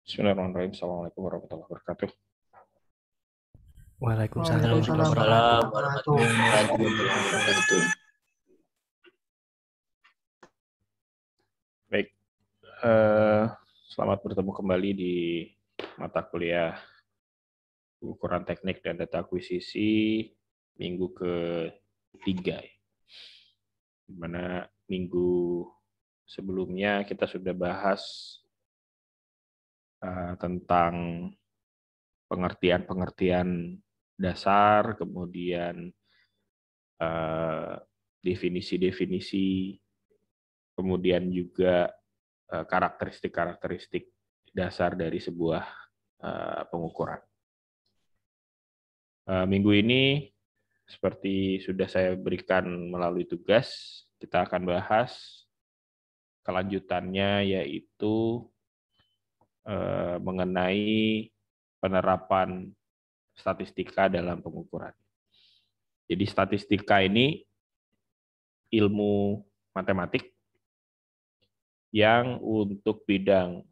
Bismillahirrahmanirrahim. Assalamualaikum warahmatullahi wabarakatuh. Waalaikumsalam Waalaikumsalam warahmatullahi warahmatullahi wabarakatuh. wabarakatuh. Baik, selamat bertemu kembali di mata kuliah pengukuran teknik dan data akuisisi minggu ketiga. Di mana minggu sebelumnya kita sudah bahas tentang pengertian-pengertian dasar, kemudian definisi-definisi, kemudian juga karakteristik-karakteristik dasar dari sebuah pengukuran. Minggu ini, seperti sudah saya berikan melalui tugas, kita akan bahas kelanjutannya, yaitu mengenai penerapan statistika dalam pengukuran. Jadi statistika ini ilmu matematik yang untuk bidang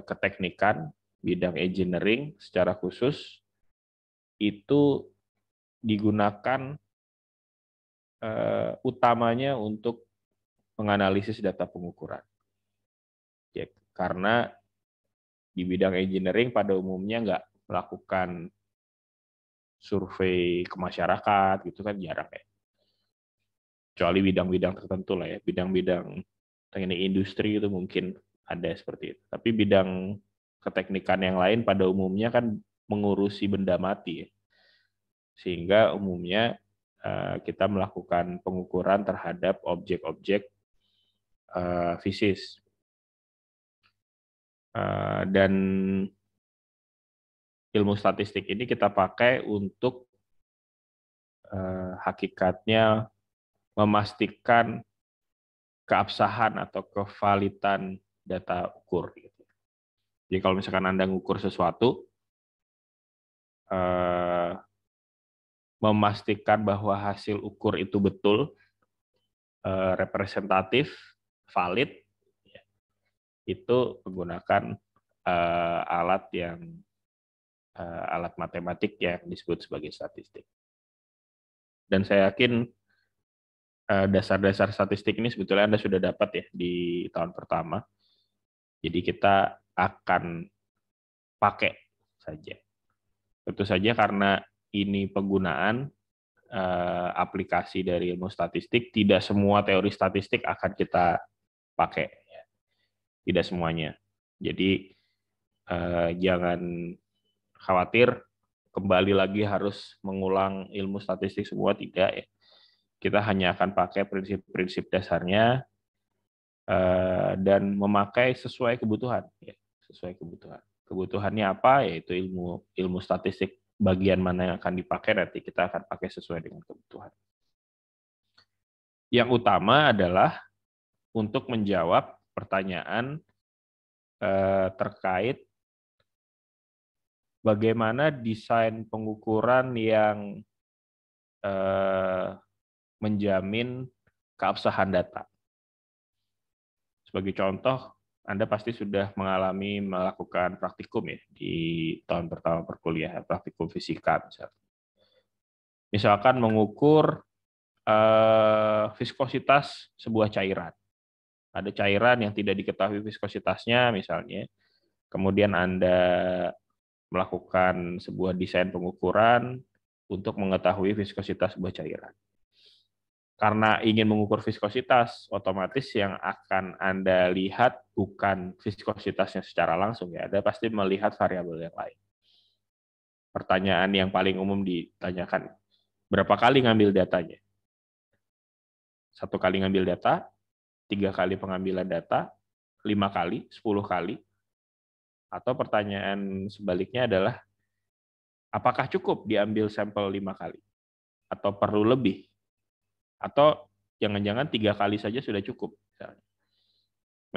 keteknikan, bidang engineering secara khusus, itu digunakan utamanya untuk menganalisis data pengukuran. Ya, karena di bidang engineering pada umumnya nggak melakukan survei ke masyarakat, gitu kan jarang ya. Kecuali bidang-bidang tertentu lah ya, bidang-bidang teknik industri itu mungkin ada seperti itu. Tapi bidang keteknikan yang lain pada umumnya kan mengurusi benda mati ya. Sehingga umumnya kita melakukan pengukuran terhadap objek-objek fisis. Dan ilmu statistik ini kita pakai untuk hakikatnya memastikan keabsahan atau kevalitan data ukur. Jadi kalau misalkan Anda mengukur sesuatu, memastikan bahwa hasil ukur itu betul, representatif, valid, itu menggunakan alat matematik yang disebut sebagai statistik. Dan saya yakin dasar-dasar statistik ini sebetulnya Anda sudah dapat ya di tahun pertama. Jadi kita akan pakai saja. Tentu saja karena ini penggunaan aplikasi dari ilmu statistik, tidak semua teori statistik akan kita pakai. Tidak semuanya. Jadi jangan khawatir, kembali lagi harus mengulang ilmu statistik semua, tidak ya. Kita hanya akan pakai prinsip-prinsip dasarnya dan memakai sesuai kebutuhan. Ya, sesuai kebutuhan. Kebutuhannya apa? Yaitu ilmu statistik bagian mana yang akan dipakai, nanti kita akan pakai sesuai dengan kebutuhan. Yang utama adalah untuk menjawab pertanyaan terkait bagaimana desain pengukuran yang menjamin keabsahan data. Sebagai contoh, Anda pasti sudah melakukan praktikum ya di tahun pertama perkuliahan, praktikum fisika misalnya. Misalkan mengukur viskositas sebuah cairan. Ada cairan yang tidak diketahui viskositasnya misalnya, kemudian Anda melakukan sebuah desain pengukuran untuk mengetahui viskositas sebuah cairan. Karena ingin mengukur viskositas, otomatis yang akan Anda lihat bukan viskositasnya secara langsung ya, Anda pasti melihat variabel yang lain. Pertanyaan yang paling umum ditanyakan, berapa kali ngambil datanya? 1 kali ngambil data, 3 kali pengambilan data, 5 kali, 10 kali, atau pertanyaan sebaliknya adalah, apakah cukup diambil sampel 5 kali? Atau perlu lebih? Atau jangan-jangan 3 kali saja sudah cukup? Misalnya.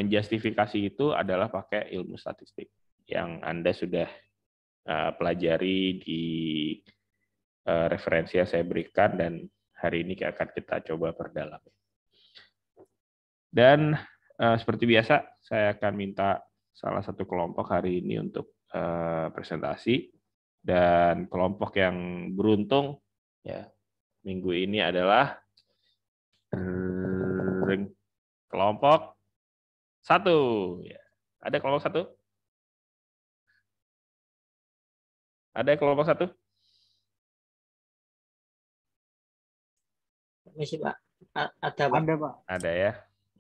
Menjustifikasi itu adalah pakai ilmu statistik yang Anda sudah pelajari di referensi yang saya berikan, dan hari ini akan kita coba perdalam. Dan seperti biasa, saya akan minta salah satu kelompok hari ini untuk presentasi, dan kelompok yang beruntung ya minggu ini adalah kelompok 1. Ya. Ada kelompok 1? Ada kelompok 1? Misi Pak. Ada Pak. Ada Pak. Ada ya.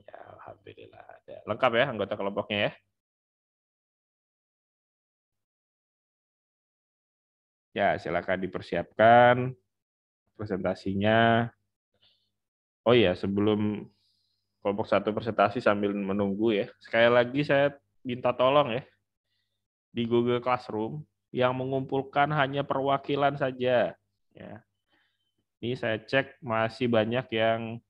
Ya, alhamdulillah ada. Lengkap ya anggota kelompoknya ya. Ya, silakan dipersiapkan presentasinya. Oh iya, sebelum kelompok 1 presentasi sambil menunggu ya. Sekali lagi saya minta tolong ya. Di Google Classroom yang mengumpulkan hanya perwakilan saja. Ya. Ini saya cek masih banyak yang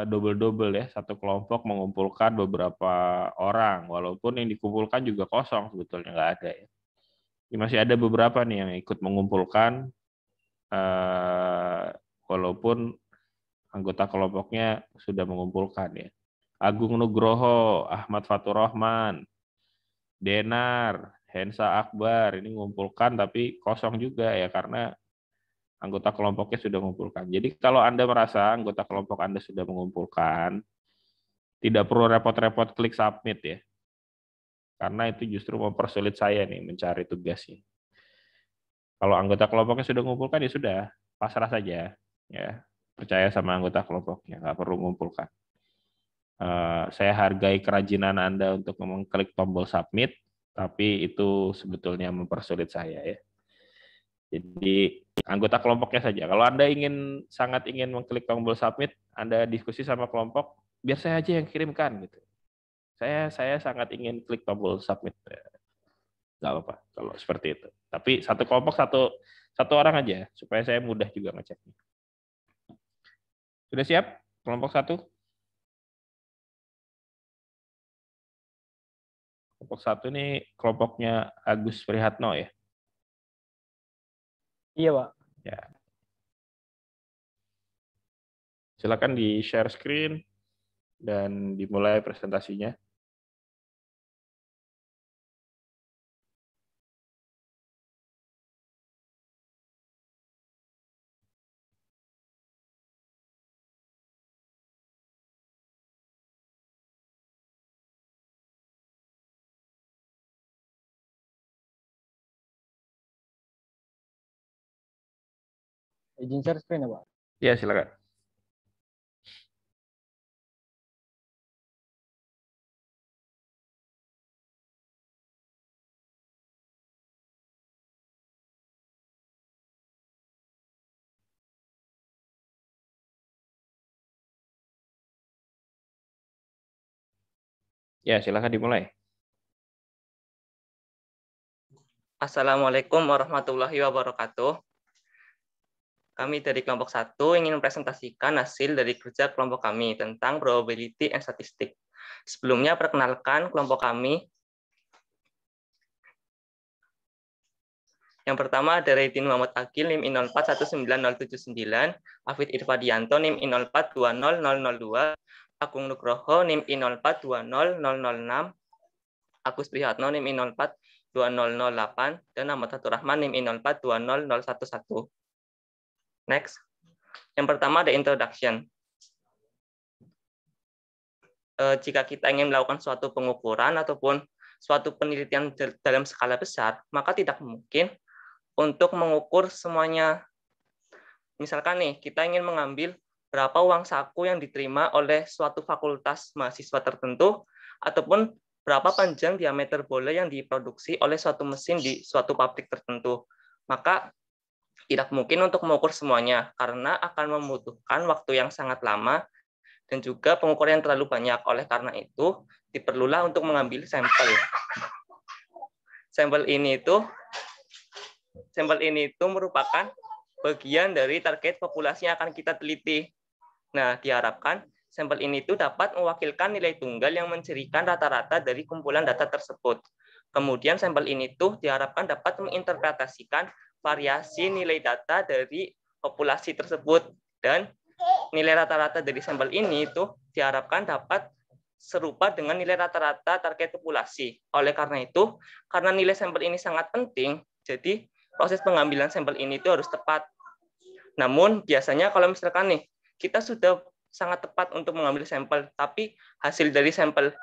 double-double ya. Satu kelompok mengumpulkan beberapa orang. Walaupun yang dikumpulkan juga kosong sebetulnya, nggak ada ya. Ini masih ada beberapa nih yang ikut mengumpulkan. Walaupun anggota kelompoknya sudah mengumpulkan ya. Agung Nugroho, Ahmad Fatur Rahman, Denar, Hensa Akbar, ini mengumpulkan tapi kosong juga ya karena anggota kelompoknya sudah mengumpulkan. Jadi kalau Anda merasa anggota kelompok Anda sudah mengumpulkan, tidak perlu repot-repot klik submit ya. Karena itu justru mempersulit saya nih mencari tugasnya. Kalau anggota kelompoknya sudah mengumpulkan ya sudah, pasrah saja ya. Percaya sama anggota kelompoknya, nggak perlu mengumpulkan. Saya hargai kerajinan Anda untuk mengklik tombol submit, tapi itu sebetulnya mempersulit saya ya. Jadi anggota kelompoknya saja. Kalau Anda sangat ingin mengklik tombol submit, Anda diskusi sama kelompok, biar saya aja yang kirimkan gitu. Saya sangat ingin klik tombol submit. Nggak apa-apa kalau seperti itu. Tapi satu kelompok satu orang aja supaya saya mudah juga ngeceknya. Sudah siap kelompok 1? Kelompok 1 ini kelompoknya Agus Prihatno ya. Iya Pak. Ya. Silakan di share screen dan dimulai presentasinya. Izin share screen ya Pak. Ya, silakan. Ya, silakan dimulai. Assalamualaikum warahmatullahi wabarakatuh. Kami dari kelompok 1 ingin mempresentasikan hasil dari kerja kelompok kami tentang probability and statistic. Sebelumnya perkenalkan kelompok kami. Yang pertama ada Raidin Muhammad Akil NIM 04190799, Afid Irfadianto NIM 04200002, Agung Nugroho NIM 04200006, Agus Prihatno NIM 042008, dan Ahmad Fatur Rahman NIM 04200111. Next. Yang pertama ada introduction. Jika kita ingin melakukan suatu pengukuran ataupun suatu penelitian dalam skala besar, maka tidak mungkin untuk mengukur semuanya. Misalkan nih, kita ingin mengambil berapa uang saku yang diterima oleh suatu fakultas mahasiswa tertentu, ataupun berapa panjang diameter bola yang diproduksi oleh suatu mesin di suatu pabrik tertentu. Maka tidak mungkin untuk mengukur semuanya, karena akan membutuhkan waktu yang sangat lama dan juga pengukuran yang terlalu banyak. Oleh karena itu, diperlulah untuk mengambil sampel. Sampel ini itu merupakan bagian dari target populasi yang akan kita teliti. Nah, diharapkan sampel ini itu dapat mewakilkan nilai tunggal yang mencirikan rata-rata dari kumpulan data tersebut. Kemudian sampel ini tuh diharapkan dapat menginterpretasikan variasi nilai data dari populasi tersebut, dan nilai rata-rata dari sampel ini itu diharapkan dapat serupa dengan nilai rata-rata target populasi. Oleh karena itu, karena nilai sampel ini sangat penting, jadi proses pengambilan sampel ini itu harus tepat. Namun biasanya kalau misalkan nih, kita sudah sangat tepat untuk mengambil sampel, tapi hasil dari sampel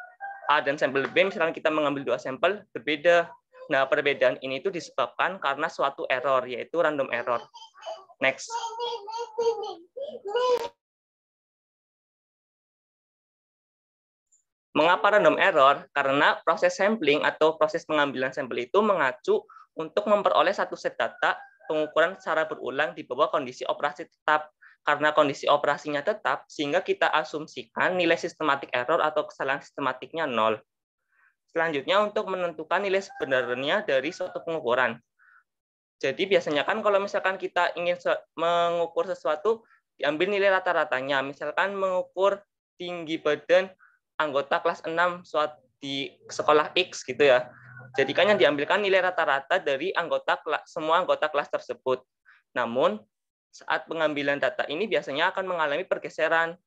A dan sampel B, misalkan kita mengambil 2 sampel, berbeda. Nah, perbedaan ini itu disebabkan karena suatu error, yaitu random error. Next. Mengapa random error? Karena proses sampling atau proses pengambilan sampel itu mengacu untuk memperoleh satu set data pengukuran secara berulang di bawah kondisi operasi tetap. Karena kondisi operasinya tetap, sehingga kita asumsikan nilai sistematik error atau kesalahan sistematiknya 0. Selanjutnya untuk menentukan nilai sebenarnya dari suatu pengukuran. Jadi biasanya kan kalau misalkan kita ingin mengukur sesuatu, diambil nilai rata-ratanya. Misalkan mengukur tinggi badan anggota kelas 6 di sekolah X gitu ya. Jadi kan yang diambilkan nilai rata-rata dari semua anggota kelas tersebut. Namun saat pengambilan data ini biasanya akan mengalami pergeseran.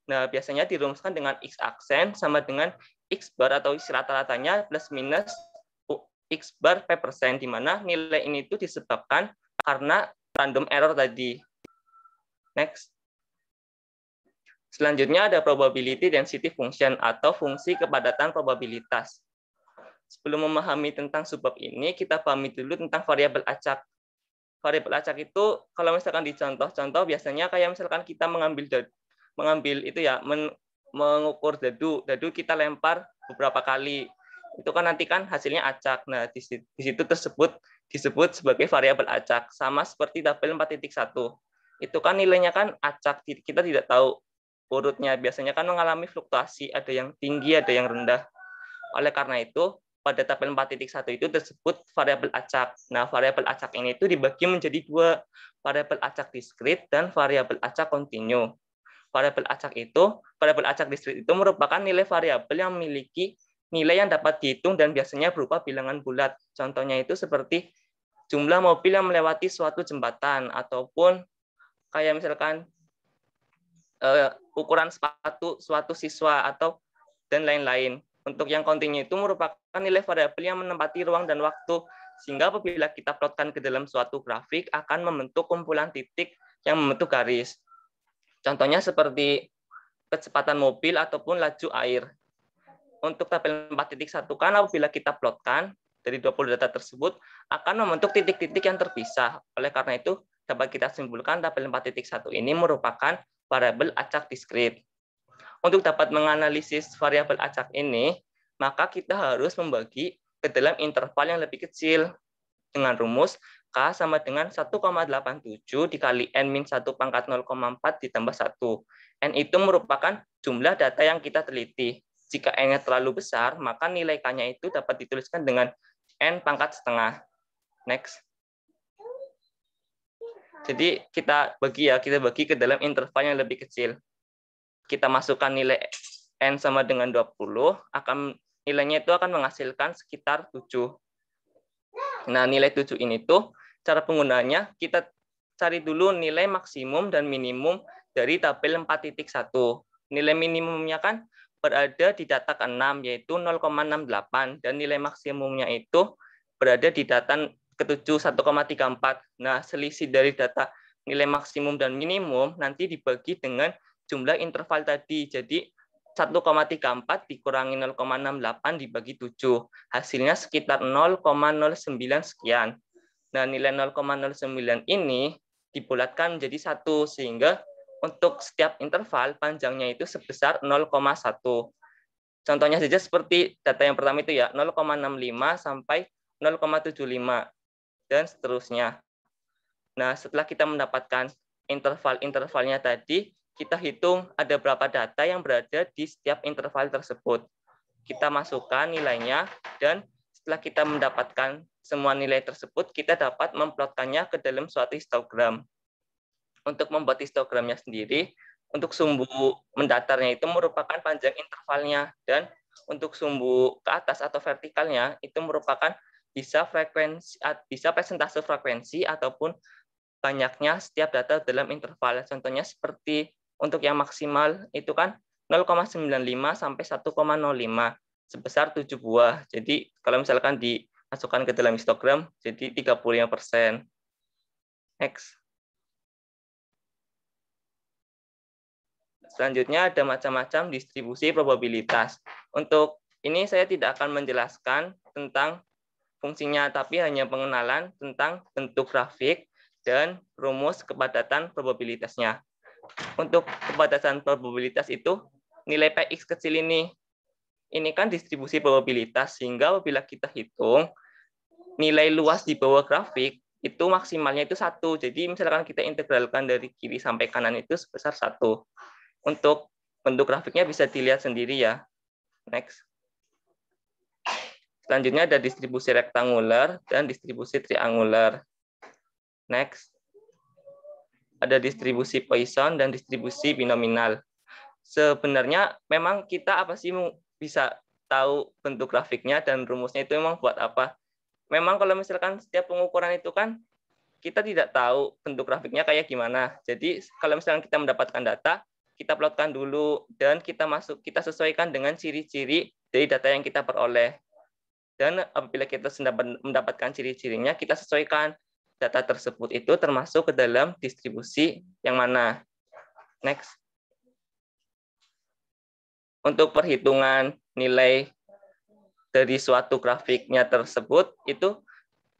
Nah, biasanya dirumuskan dengan X aksen sama dengan X bar atau isi rata-ratanya plus minus X bar per persen, di mana nilai ini itu disebabkan karena random error tadi. Next. Selanjutnya ada probability density function atau fungsi kepadatan probabilitas. Sebelum memahami tentang subbab ini, kita pahami dulu tentang variabel acak. Variabel acak itu kalau misalkan di contoh-contoh biasanya kayak misalkan kita mengambil itu ya, mengukur dadu kita lempar beberapa kali. Itu kan nanti kan hasilnya acak. Nah, di situ disebut sebagai variabel acak. Sama seperti tabel 4.1. Itu kan nilainya kan acak, kita tidak tahu urutnya. Biasanya kan mengalami fluktuasi, ada yang tinggi, ada yang rendah. Oleh karena itu, pada tabel 4.1 itu disebut variabel acak. Nah, variabel acak ini itu dibagi menjadi 2, variabel acak diskrit dan variabel acak kontinu. Variabel acak diskrit itu merupakan nilai variabel yang memiliki nilai yang dapat dihitung dan biasanya berupa bilangan bulat. Contohnya itu seperti jumlah mobil yang melewati suatu jembatan ataupun kayak misalkan ukuran sepatu suatu siswa dan lain-lain. Untuk yang kontinu itu merupakan nilai variabel yang menempati ruang dan waktu, sehingga apabila kita plotkan ke dalam suatu grafik akan membentuk kumpulan titik yang membentuk garis. Contohnya seperti kecepatan mobil ataupun laju air. Untuk tabel 4.1 kan apabila kita plotkan dari 20 data tersebut akan membentuk titik-titik yang terpisah. Oleh karena itu dapat kita simpulkan tabel 4.1 ini merupakan variabel acak diskrit. Untuk dapat menganalisis variabel acak ini, maka kita harus membagi ke dalam interval yang lebih kecil dengan rumus K sama dengan 1,87 dikali N-1 pangkat 0,4 ditambah 1. N itu merupakan jumlah data yang kita teliti. Jika N-nya terlalu besar, maka nilai K-nya itu dapat dituliskan dengan N pangkat setengah. Next. Jadi kita bagi ke dalam interval yang lebih kecil. Kita masukkan nilai N sama dengan 20, nilainya itu akan menghasilkan sekitar 7. Nah, nilai 7 ini tuh cara penggunaannya kita cari dulu nilai maksimum dan minimum dari tabel 4.1. Nilai minimumnya kan berada di data ke-6 yaitu 0,68 dan nilai maksimumnya itu berada di data ke-7 1,34. Nah, selisih dari data nilai maksimum dan minimum nanti dibagi dengan jumlah interval tadi. Jadi 1,34 dikurangi 0,68 dibagi 7. Hasilnya sekitar 0,09 sekian. Nah, nilai 0,09 ini dibulatkan menjadi 1, sehingga untuk setiap interval panjangnya itu sebesar 0,1. Contohnya saja seperti data yang pertama itu ya, 0,65 sampai 0,75, dan seterusnya. Nah, setelah kita mendapatkan interval-intervalnya tadi, kita hitung ada berapa data yang berada di setiap interval tersebut. Kita masukkan nilainya, dan setelah kita mendapatkan semua nilai tersebut, kita dapat memplotkannya ke dalam suatu histogram. Untuk membuat histogramnya sendiri, untuk sumbu mendatarnya itu merupakan panjang intervalnya, dan untuk sumbu ke atas atau vertikalnya itu merupakan bisa persentase frekuensi ataupun banyaknya setiap data dalam interval. Contohnya seperti untuk yang maksimal itu kan 0,95 sampai 1,05 sebesar 7 buah. Jadi kalau misalkan dimasukkan ke dalam histogram, jadi 35%. Next. Selanjutnya ada macam-macam distribusi probabilitas. Untuk ini saya tidak akan menjelaskan tentang fungsinya, tapi hanya pengenalan tentang bentuk grafik dan rumus kepadatan probabilitasnya. Untuk kepadatan probabilitas itu, nilai Px kecil ini kan distribusi probabilitas, sehingga apabila kita hitung, nilai luas di bawah grafik, itu maksimalnya itu 1. Jadi misalkan kita integralkan dari kiri sampai kanan itu sebesar 1. Untuk bentuk grafiknya bisa dilihat sendiri ya. Next. Selanjutnya ada distribusi rektangular dan distribusi triangular. Next. Ada distribusi Poisson dan distribusi binominal. Sebenarnya memang kita apa sih bisa tahu bentuk grafiknya dan rumusnya itu memang buat apa? Memang kalau misalkan setiap pengukuran itu kan kita tidak tahu bentuk grafiknya kayak gimana. Jadi kalau misalkan kita mendapatkan data, kita plotkan dulu dan kita sesuaikan dengan ciri-ciri dari data yang kita peroleh. Dan apabila kita sudah mendapatkan ciri-cirinya, kita sesuaikan data tersebut itu termasuk ke dalam distribusi yang mana. Next. Untuk perhitungan nilai dari suatu grafiknya tersebut, itu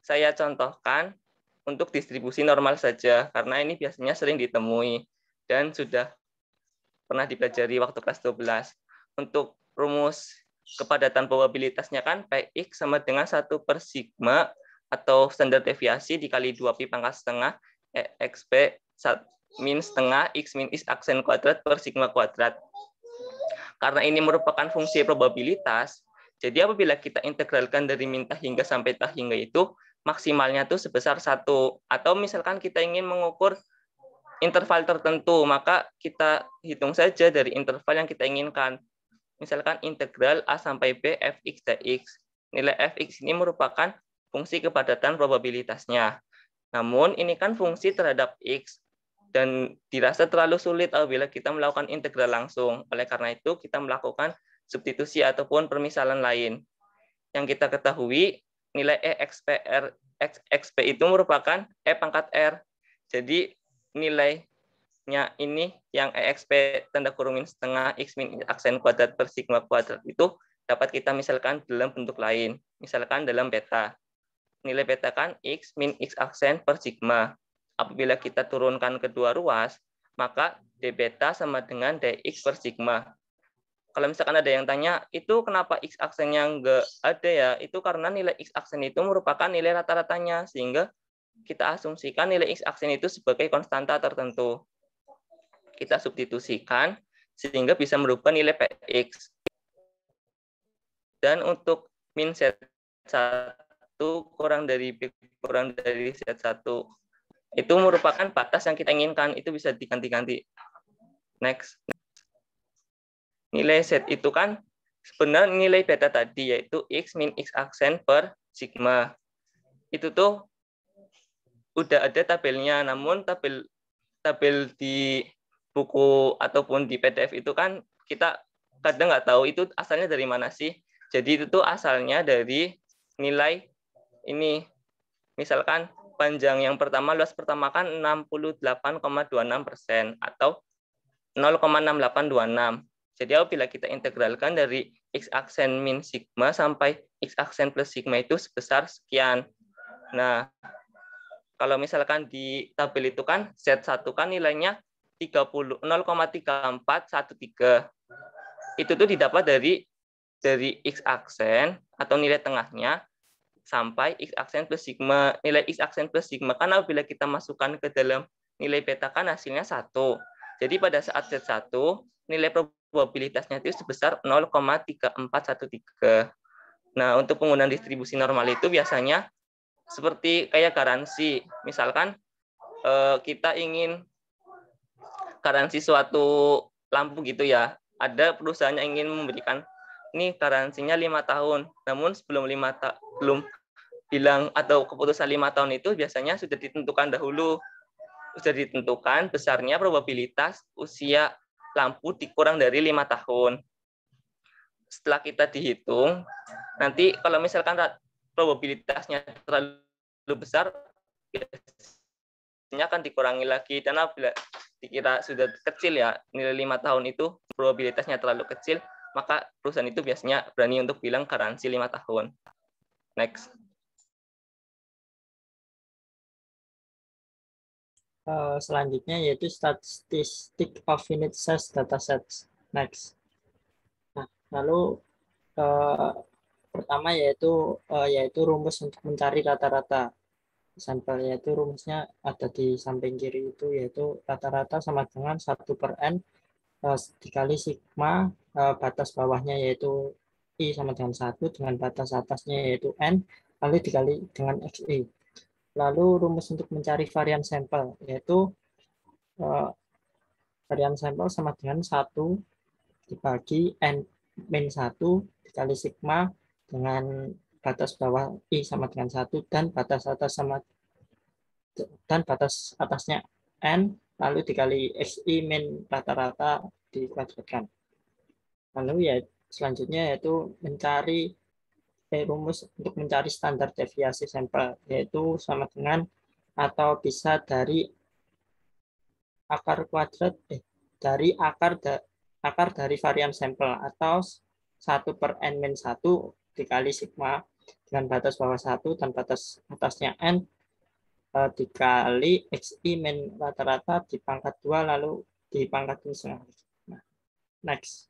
saya contohkan untuk distribusi normal saja, karena ini biasanya sering ditemui dan sudah pernah dipelajari waktu kelas 12. Untuk rumus kepadatan probabilitasnya kan Px sama dengan 1 per sigma atau standar deviasi dikali 2pi pangkat setengah xp min setengah x min x aksen kuadrat per sigma kuadrat. Karena ini merupakan fungsi probabilitas, jadi apabila kita integralkan dari min tah hingga sampai tah hingga itu maksimalnya tuh sebesar 1. Atau misalkan kita ingin mengukur interval tertentu, maka kita hitung saja dari interval yang kita inginkan. Misalkan integral A sampai B fx dx. Nilai fx ini merupakan fungsi kepadatan probabilitasnya. Namun ini kan fungsi terhadap x dan dirasa terlalu sulit apabila kita melakukan integral langsung. Oleh karena itu kita melakukan substitusi ataupun permisalan lain. Yang kita ketahui nilai exp itu merupakan e pangkat r. Jadi nilainya ini yang exp tanda kurung min setengah x min aksen kuadrat per sigma kuadrat itu dapat kita misalkan dalam bentuk lain. Misalkan dalam beta. Nilai beta kan x min x aksen per sigma. Apabila kita turunkan kedua ruas, maka d beta sama dengan dx per sigma. Kalau misalkan ada yang tanya, itu kenapa x aksennya nggak ada ya? Itu karena nilai x aksen itu merupakan nilai rata-ratanya, sehingga kita asumsikan nilai x aksen itu sebagai konstanta tertentu. Kita substitusikan sehingga bisa merubah nilai px. Dan untuk min z1 kurang dari z1 itu merupakan batas yang kita inginkan, itu bisa diganti-ganti. Next. Nilai z itu kan sebenarnya nilai beta tadi, yaitu x min x aksen per sigma. Itu tuh udah ada tabelnya, namun tabel di buku ataupun di PDF itu kan kita kadang nggak tahu itu asalnya dari mana sih. Jadi itu tuh asalnya dari nilai ini. Misalkan panjang yang pertama, luas pertama kan 68,26% atau 0,6826. Jadi apabila kita integralkan dari x aksen min sigma sampai x aksen plus sigma itu sebesar sekian. Nah, kalau misalkan di tabel itu kan Z1 kan nilainya 0,3413. Itu tuh didapat dari x aksen atau nilai tengahnya sampai x aksen plus sigma. Nilai x aksen plus sigma kan apabila kita masukkan ke dalam nilai beta kan hasilnya 1. Jadi pada saat Z1 nilai probabilitasnya itu sebesar 0,3413. Nah, untuk penggunaan distribusi normal itu biasanya seperti kayak garansi. Misalkan kita ingin garansi suatu lampu gitu ya. Ada perusahaan yang ingin memberikan ini garansinya 5 tahun. Namun sebelum belum bilang atau keputusan 5 tahun itu biasanya sudah ditentukan dahulu. Sudah ditentukan besarnya probabilitas usia lampu dikurang dari 5 tahun. Setelah kita dihitung, nanti kalau misalkan probabilitasnya terlalu besar, biasanya akan dikurangi lagi. Dan apabila dikira sudah kecil ya, nilai 5 tahun itu probabilitasnya terlalu kecil, maka perusahaan itu biasanya berani untuk bilang garansi 5 tahun. Next. Selanjutnya yaitu statistic of unit size datasets. Next. Nah, lalu pertama yaitu rumus untuk mencari rata-rata sampel, yaitu rumusnya ada di samping kiri itu, yaitu rata-rata sama dengan 1/n dikali sigma, batas bawahnya yaitu I sama dengan 1 dengan batas atasnya yaitu N, lalu dikali dengan XI. Lalu rumus untuk mencari varian sampel yaitu varian sampel sama dengan 1 dibagi N-1 dikali sigma dengan batas bawah I sama dengan 1 dan batas atasnya N, lalu dikali XI min rata-rata dikuadratkan. Lalu ya selanjutnya yaitu mencari rumus untuk mencari standar deviasi sampel, yaitu sama dengan atau bisa dari akar kuadrat dari akar dari varian sampel atau 1/n-1 dikali sigma dengan batas bawah 1 dan batas atasnya N dikali XI min rata-rata dipangkat 2 lalu dipangkat setengah. Nah, next.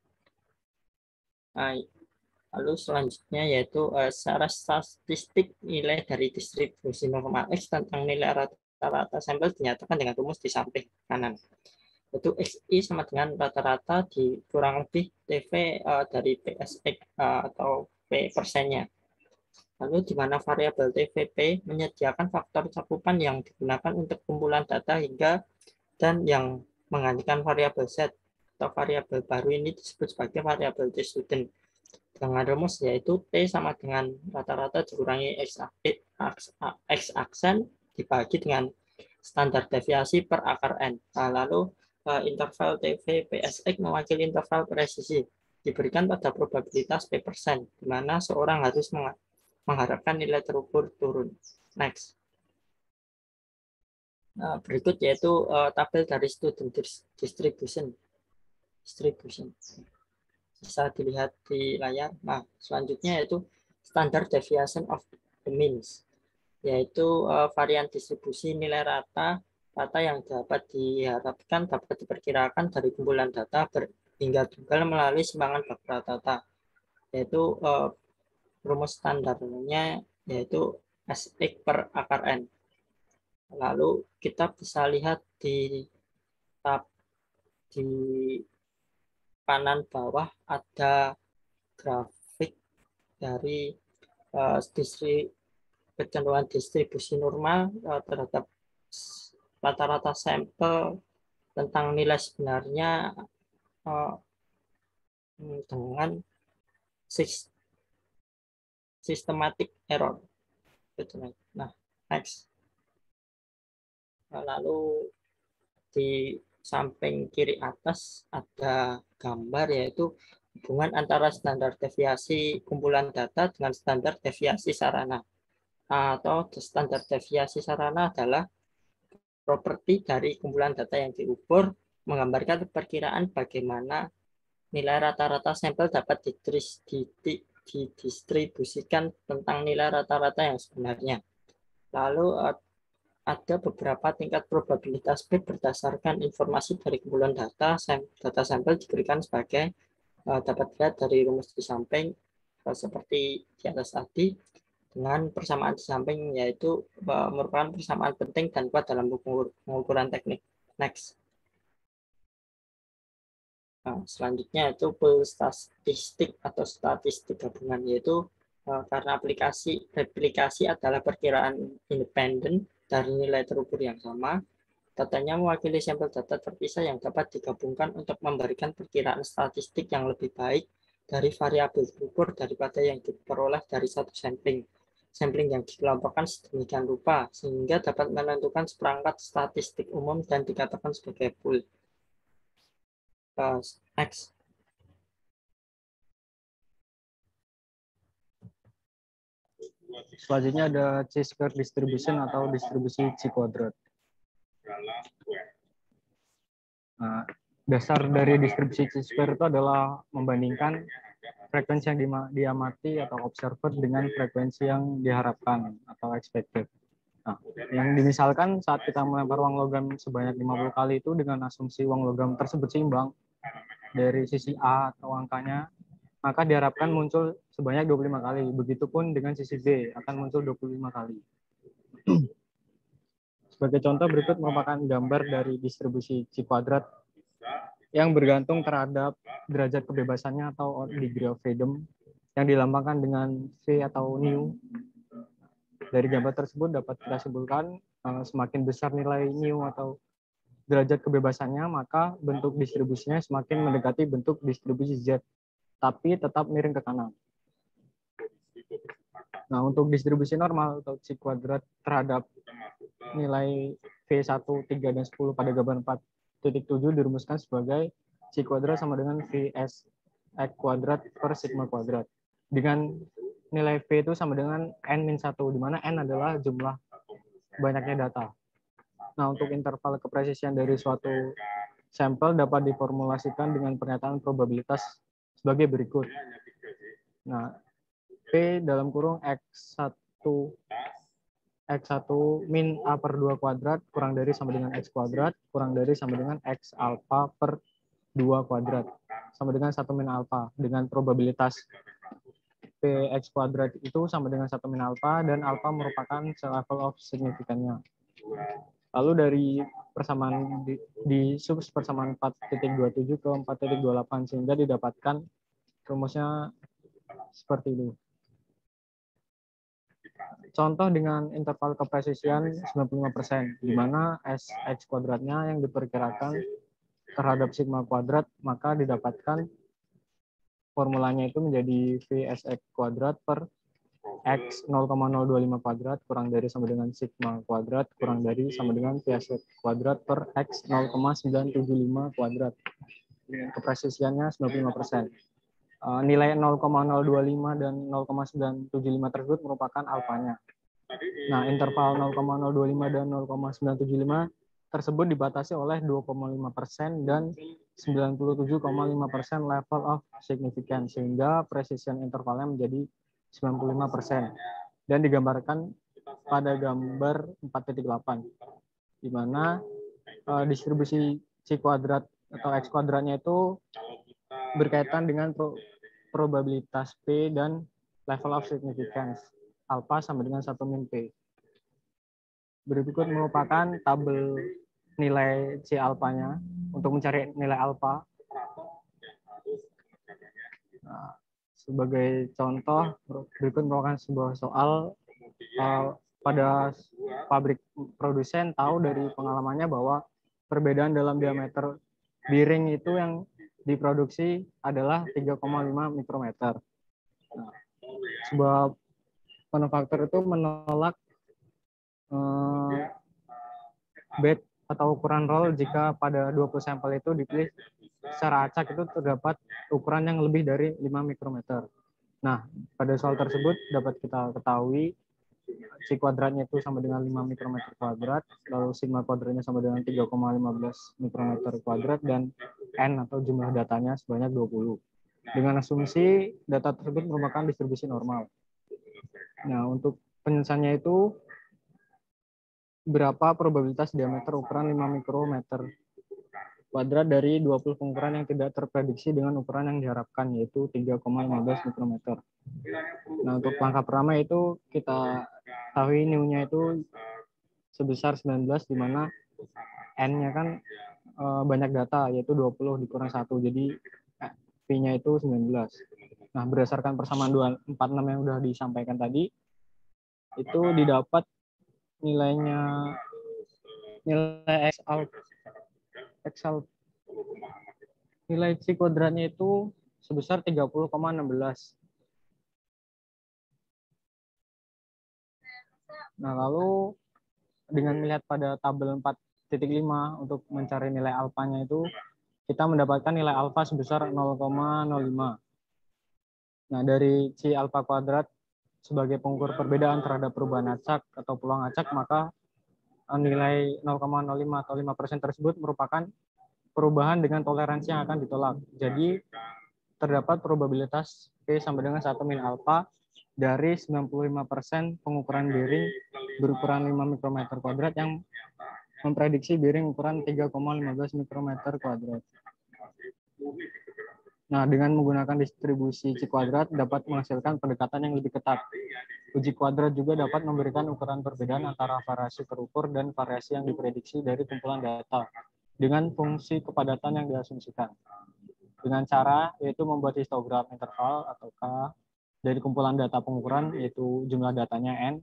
Nah, lalu selanjutnya yaitu secara statistik nilai dari distribusi normal X tentang nilai rata-rata sampel dinyatakan dengan rumus di samping kanan. Yaitu XI sama dengan rata-rata dikurang lebih TV dari PSX atau P persennya. Lalu di mana variabel TVP menyediakan faktor cakupan yang digunakan untuk kumpulan data hingga dan yang menggantikan variabel Z atau variabel baru ini disebut sebagai variabel T student dengan rumus yaitu T sama dengan rata-rata dikurangi X aksen dibagi dengan standar deviasi per akar N. Nah, lalu interval TV PSX mewakili interval presisi diberikan pada probabilitas P%, di mana seorang harus mengharapkan nilai terukur turun. Next. Berikut yaitu tabel dari student distribution. Bisa dilihat di layar. Nah, selanjutnya yaitu standard deviation of the means, yaitu varian distribusi nilai rata yang diharapkan dapat diperkirakan dari kumpulan data hingga tunggal melalui simpangan bak rata-rata, yaitu rumus standarnya yaitu SX per akar N. Lalu kita bisa lihat di kanan bawah ada grafik dari kecenderungan distribusi normal terhadap rata-rata sampel tentang nilai sebenarnya dengan systematic error. Nah, next. Lalu di samping kiri atas ada gambar yaitu hubungan antara standar deviasi kumpulan data dengan standar deviasi sarana. Atau standar deviasi sarana adalah properti dari kumpulan data yang diukur menggambarkan perkiraan bagaimana nilai rata-rata sampel dapat didistribusikan tentang nilai rata-rata yang sebenarnya. Lalu ada beberapa tingkat probabilitas P berdasarkan informasi dari kumpulan data sampel diberikan sebagai dapat dilihat dari rumus di samping seperti di atas tadi dengan persamaan di samping yaitu merupakan persamaan penting dan kuat dalam pengukuran teknik. Next. Nah, selanjutnya itu pool statistik atau statistik gabungan, yaitu karena replikasi adalah perkiraan independen dari nilai terukur yang sama, datanya mewakili sampel data terpisah yang dapat digabungkan untuk memberikan perkiraan statistik yang lebih baik dari variabel terukur daripada yang diperoleh dari satu sampling yang dikelompokkan sedemikian rupa sehingga dapat menentukan seperangkat statistik umum dan dikatakan sebagai pool. X. Selanjutnya ada chi-square distribution atau distribusi chi kuadrat. Nah, dasar dari distribusi chi-square itu adalah membandingkan frekuensi yang diamati atau observer dengan frekuensi yang diharapkan atau expected. Nah, yang dimisalkan saat kita melempar uang logam sebanyak 50 kali itu dengan asumsi uang logam tersebut seimbang dari sisi A atau angkanya, maka diharapkan muncul sebanyak 25 kali. Begitupun dengan sisi B akan muncul 25 kali. Sebagai contoh berikut merupakan gambar dari distribusi chi kuadrat yang bergantung terhadap derajat kebebasannya atau degree of freedom yang dilambangkan dengan V atau nu. Dari gambar tersebut dapat kita simpulkan semakin besar nilai nu atau derajat kebebasannya, maka bentuk distribusinya semakin mendekati bentuk distribusi Z, tapi tetap miring ke kanan. Nah, untuk distribusi normal atau chi kuadrat terhadap nilai V1, 3, dan 10 pada gambar 4.7 dirumuskan sebagai chi kuadrat sama dengan Vs X kuadrat per sigma kuadrat. Dengan nilai V itu sama dengan N-1, di mana N adalah jumlah banyaknya data. Nah, untuk interval kepresisian dari suatu sampel dapat diformulasikan dengan pernyataan probabilitas sebagai berikut. Nah, P dalam kurung X1 min A per 2 kuadrat kurang dari sama dengan X kuadrat kurang dari sama dengan X alpha per 2 kuadrat sama dengan 1 min alpha dengan probabilitas Px kuadrat itu sama dengan 1 min alpha dan alpha merupakan level of signifikannya. Lalu dari persamaan di sub persamaan 4.27 ke 4.28 sehingga didapatkan rumusnya seperti ini. Contoh dengan interval kepresisian 95%, di mana Sx kuadratnya yang diperkirakan terhadap sigma kuadrat, maka didapatkan formulanya itu menjadi Vsx kuadrat per X 0,025 kuadrat kurang dari sama dengan sigma kuadrat kurang dari sama dengan Vsx kuadrat per X 0,975 kuadrat dengan kepresisiannya 95%. Nilai 0,025 dan 0,975 tersebut merupakan alfanya. Nah, interval 0,025 dan 0,975 tersebut dibatasi oleh 2,5% dan 97,5% level of significance, sehingga precision intervalnya menjadi 95% dan digambarkan pada gambar 4.8, di mana distribusi chi kuadrat atau X kuadratnya itu berkaitan dengan probabilitas P dan level of significance alpha sama dengan 1 min P. Berikut merupakan tabel nilai C alpha-nya untuk mencari nilai alpha. Nah, sebagai contoh, berikut merupakan sebuah soal pada pabrik produsen tahu dari pengalamannya bahwa perbedaan dalam diameter di ring itu yang diproduksi adalah 3,5 mikrometer. Nah, sebuah manufaktur itu menolak bed atau ukuran roll jika pada 20 sampel itu dipilih secara acak itu terdapat ukuran yang lebih dari 5 mikrometer. Nah, pada soal tersebut dapat kita ketahui chi kuadratnya itu sama dengan 5 mikrometer kuadrat, lalu sigma kuadratnya sama dengan 3,15 mikrometer kuadrat, dan N atau jumlah datanya sebanyak 20. Dengan asumsi data tersebut merupakan distribusi normal. Nah, untuk penyelesaiannya itu berapa probabilitas diameter ukuran 5 mikrometer kuadrat dari 20 pengukuran yang tidak terprediksi dengan ukuran yang diharapkan, yaitu 3,15 mikrometer. Nah, untuk langkah pertama itu kita tahu nu-nya itu sebesar 19, di mana N-nya kan banyak data, yaitu 20 dikurang 1, jadi P-nya itu 19. Nah, berdasarkan persamaan 246 yang sudah disampaikan tadi, itu didapat nilainya nilai nilai chi kuadratnya itu sebesar 30,16. Nah, lalu dengan melihat pada tabel 4.5 untuk mencari nilai alfanya itu kita mendapatkan nilai alfa sebesar 0,05. Nah, dari C alfa kuadrat sebagai pengukur perbedaan terhadap perubahan acak atau peluang acak, maka nilai 0,05 atau 5% tersebut merupakan perubahan dengan toleransi yang akan ditolak. Jadi, terdapat probabilitas P sama dengan 1 min alfa dari 95% pengukuran bearing berukuran 5 mikrometer kuadrat yang memprediksi bearing ukuran 3,15 mikrometer kuadrat. Nah, dengan menggunakan distribusi C kuadrat dapat menghasilkan pendekatan yang lebih ketat. Uji kuadrat juga dapat memberikan ukuran perbedaan antara variasi terukur dan variasi yang diprediksi dari kumpulan data dengan fungsi kepadatan yang diasumsikan. Dengan cara yaitu membuat histogram interval atau K dari kumpulan data pengukuran, yaitu jumlah datanya N,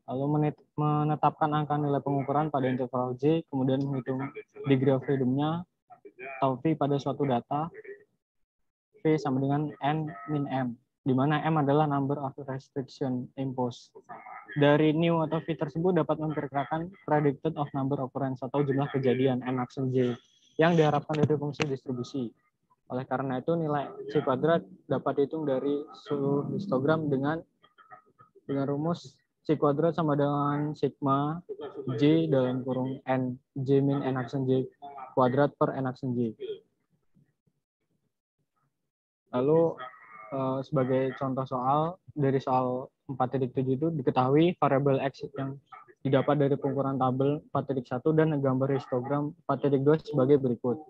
lalu menetapkan angka nilai pengukuran pada interval J, kemudian menghitung degree of freedom-nya atau V pada suatu data, V sama dengan N min M, di mana M adalah number of restriction imposed. Dari nu atau V tersebut dapat memperkirakan predicted of number occurrence atau jumlah kejadian N aksen J yang diharapkan dari fungsi distribusi. Oleh karena itu nilai C kuadrat dapat dihitung dari seluruh histogram dengan rumus C kuadrat sama dengan sigma J dalam kurung N J min N aksen J kuadrat per N aksen J. Lalu sebagai contoh soal, dari soal 4.7 itu diketahui variabel X yang didapat dari pengukuran tabel 4.1 dan gambar histogram 4.2 sebagai berikut.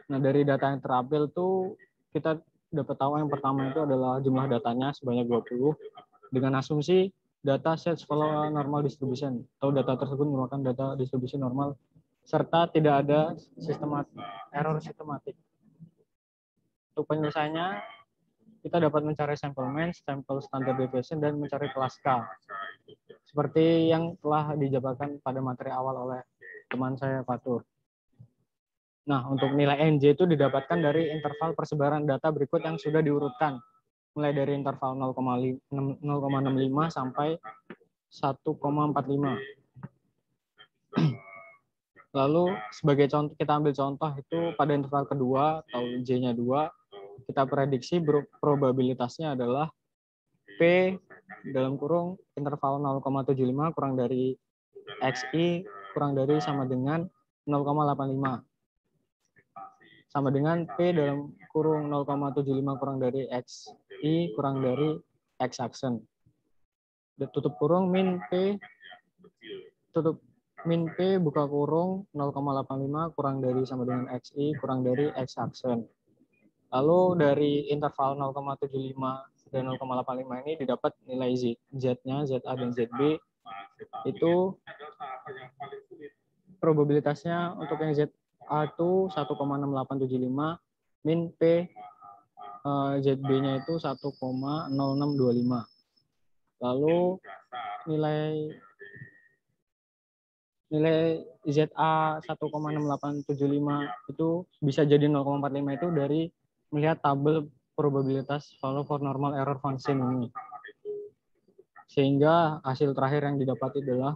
Nah, dari data yang terambil tuh kita dapat tahu yang pertama itu adalah jumlah datanya sebanyak 20 dengan asumsi data sets follow normal distribution atau data tersebut merupakan data distribusi normal serta tidak ada error sistematik. Untuk penyelesaiannya kita dapat mencari sampel mean, sampel standard deviation dan mencari kelas K. Seperti yang telah dijabarkan pada materi awal oleh teman saya Fatur. Nah, untuk nilai NJ itu didapatkan dari interval persebaran data berikut yang sudah diurutkan. Mulai dari interval 0,65 sampai 1,45. Lalu sebagai contoh, kita ambil contoh itu pada interval kedua atau J-nya 2, kita prediksi probabilitasnya adalah P dalam kurung interval 0,75 kurang dari XI kurang dari sama dengan 0,85. Sama dengan P dalam kurung 0,75 kurang dari XI kurang dari X aksen. Tutup kurung min P buka kurung 0,85 kurang dari sama dengan XI kurang dari X aksen. Lalu dari interval 0,75 dan 0,85 ini didapat nilai Z-nya, ZA dan ZB. Itu probabilitasnya untuk yang ZA itu 1,6875 min P ZB-nya itu 1,0625. Lalu nilai ZA 1,6875 itu bisa jadi 0,45 itu dari melihat tabel probabilitas follow for normal error function ini. Sehingga hasil terakhir yang didapati adalah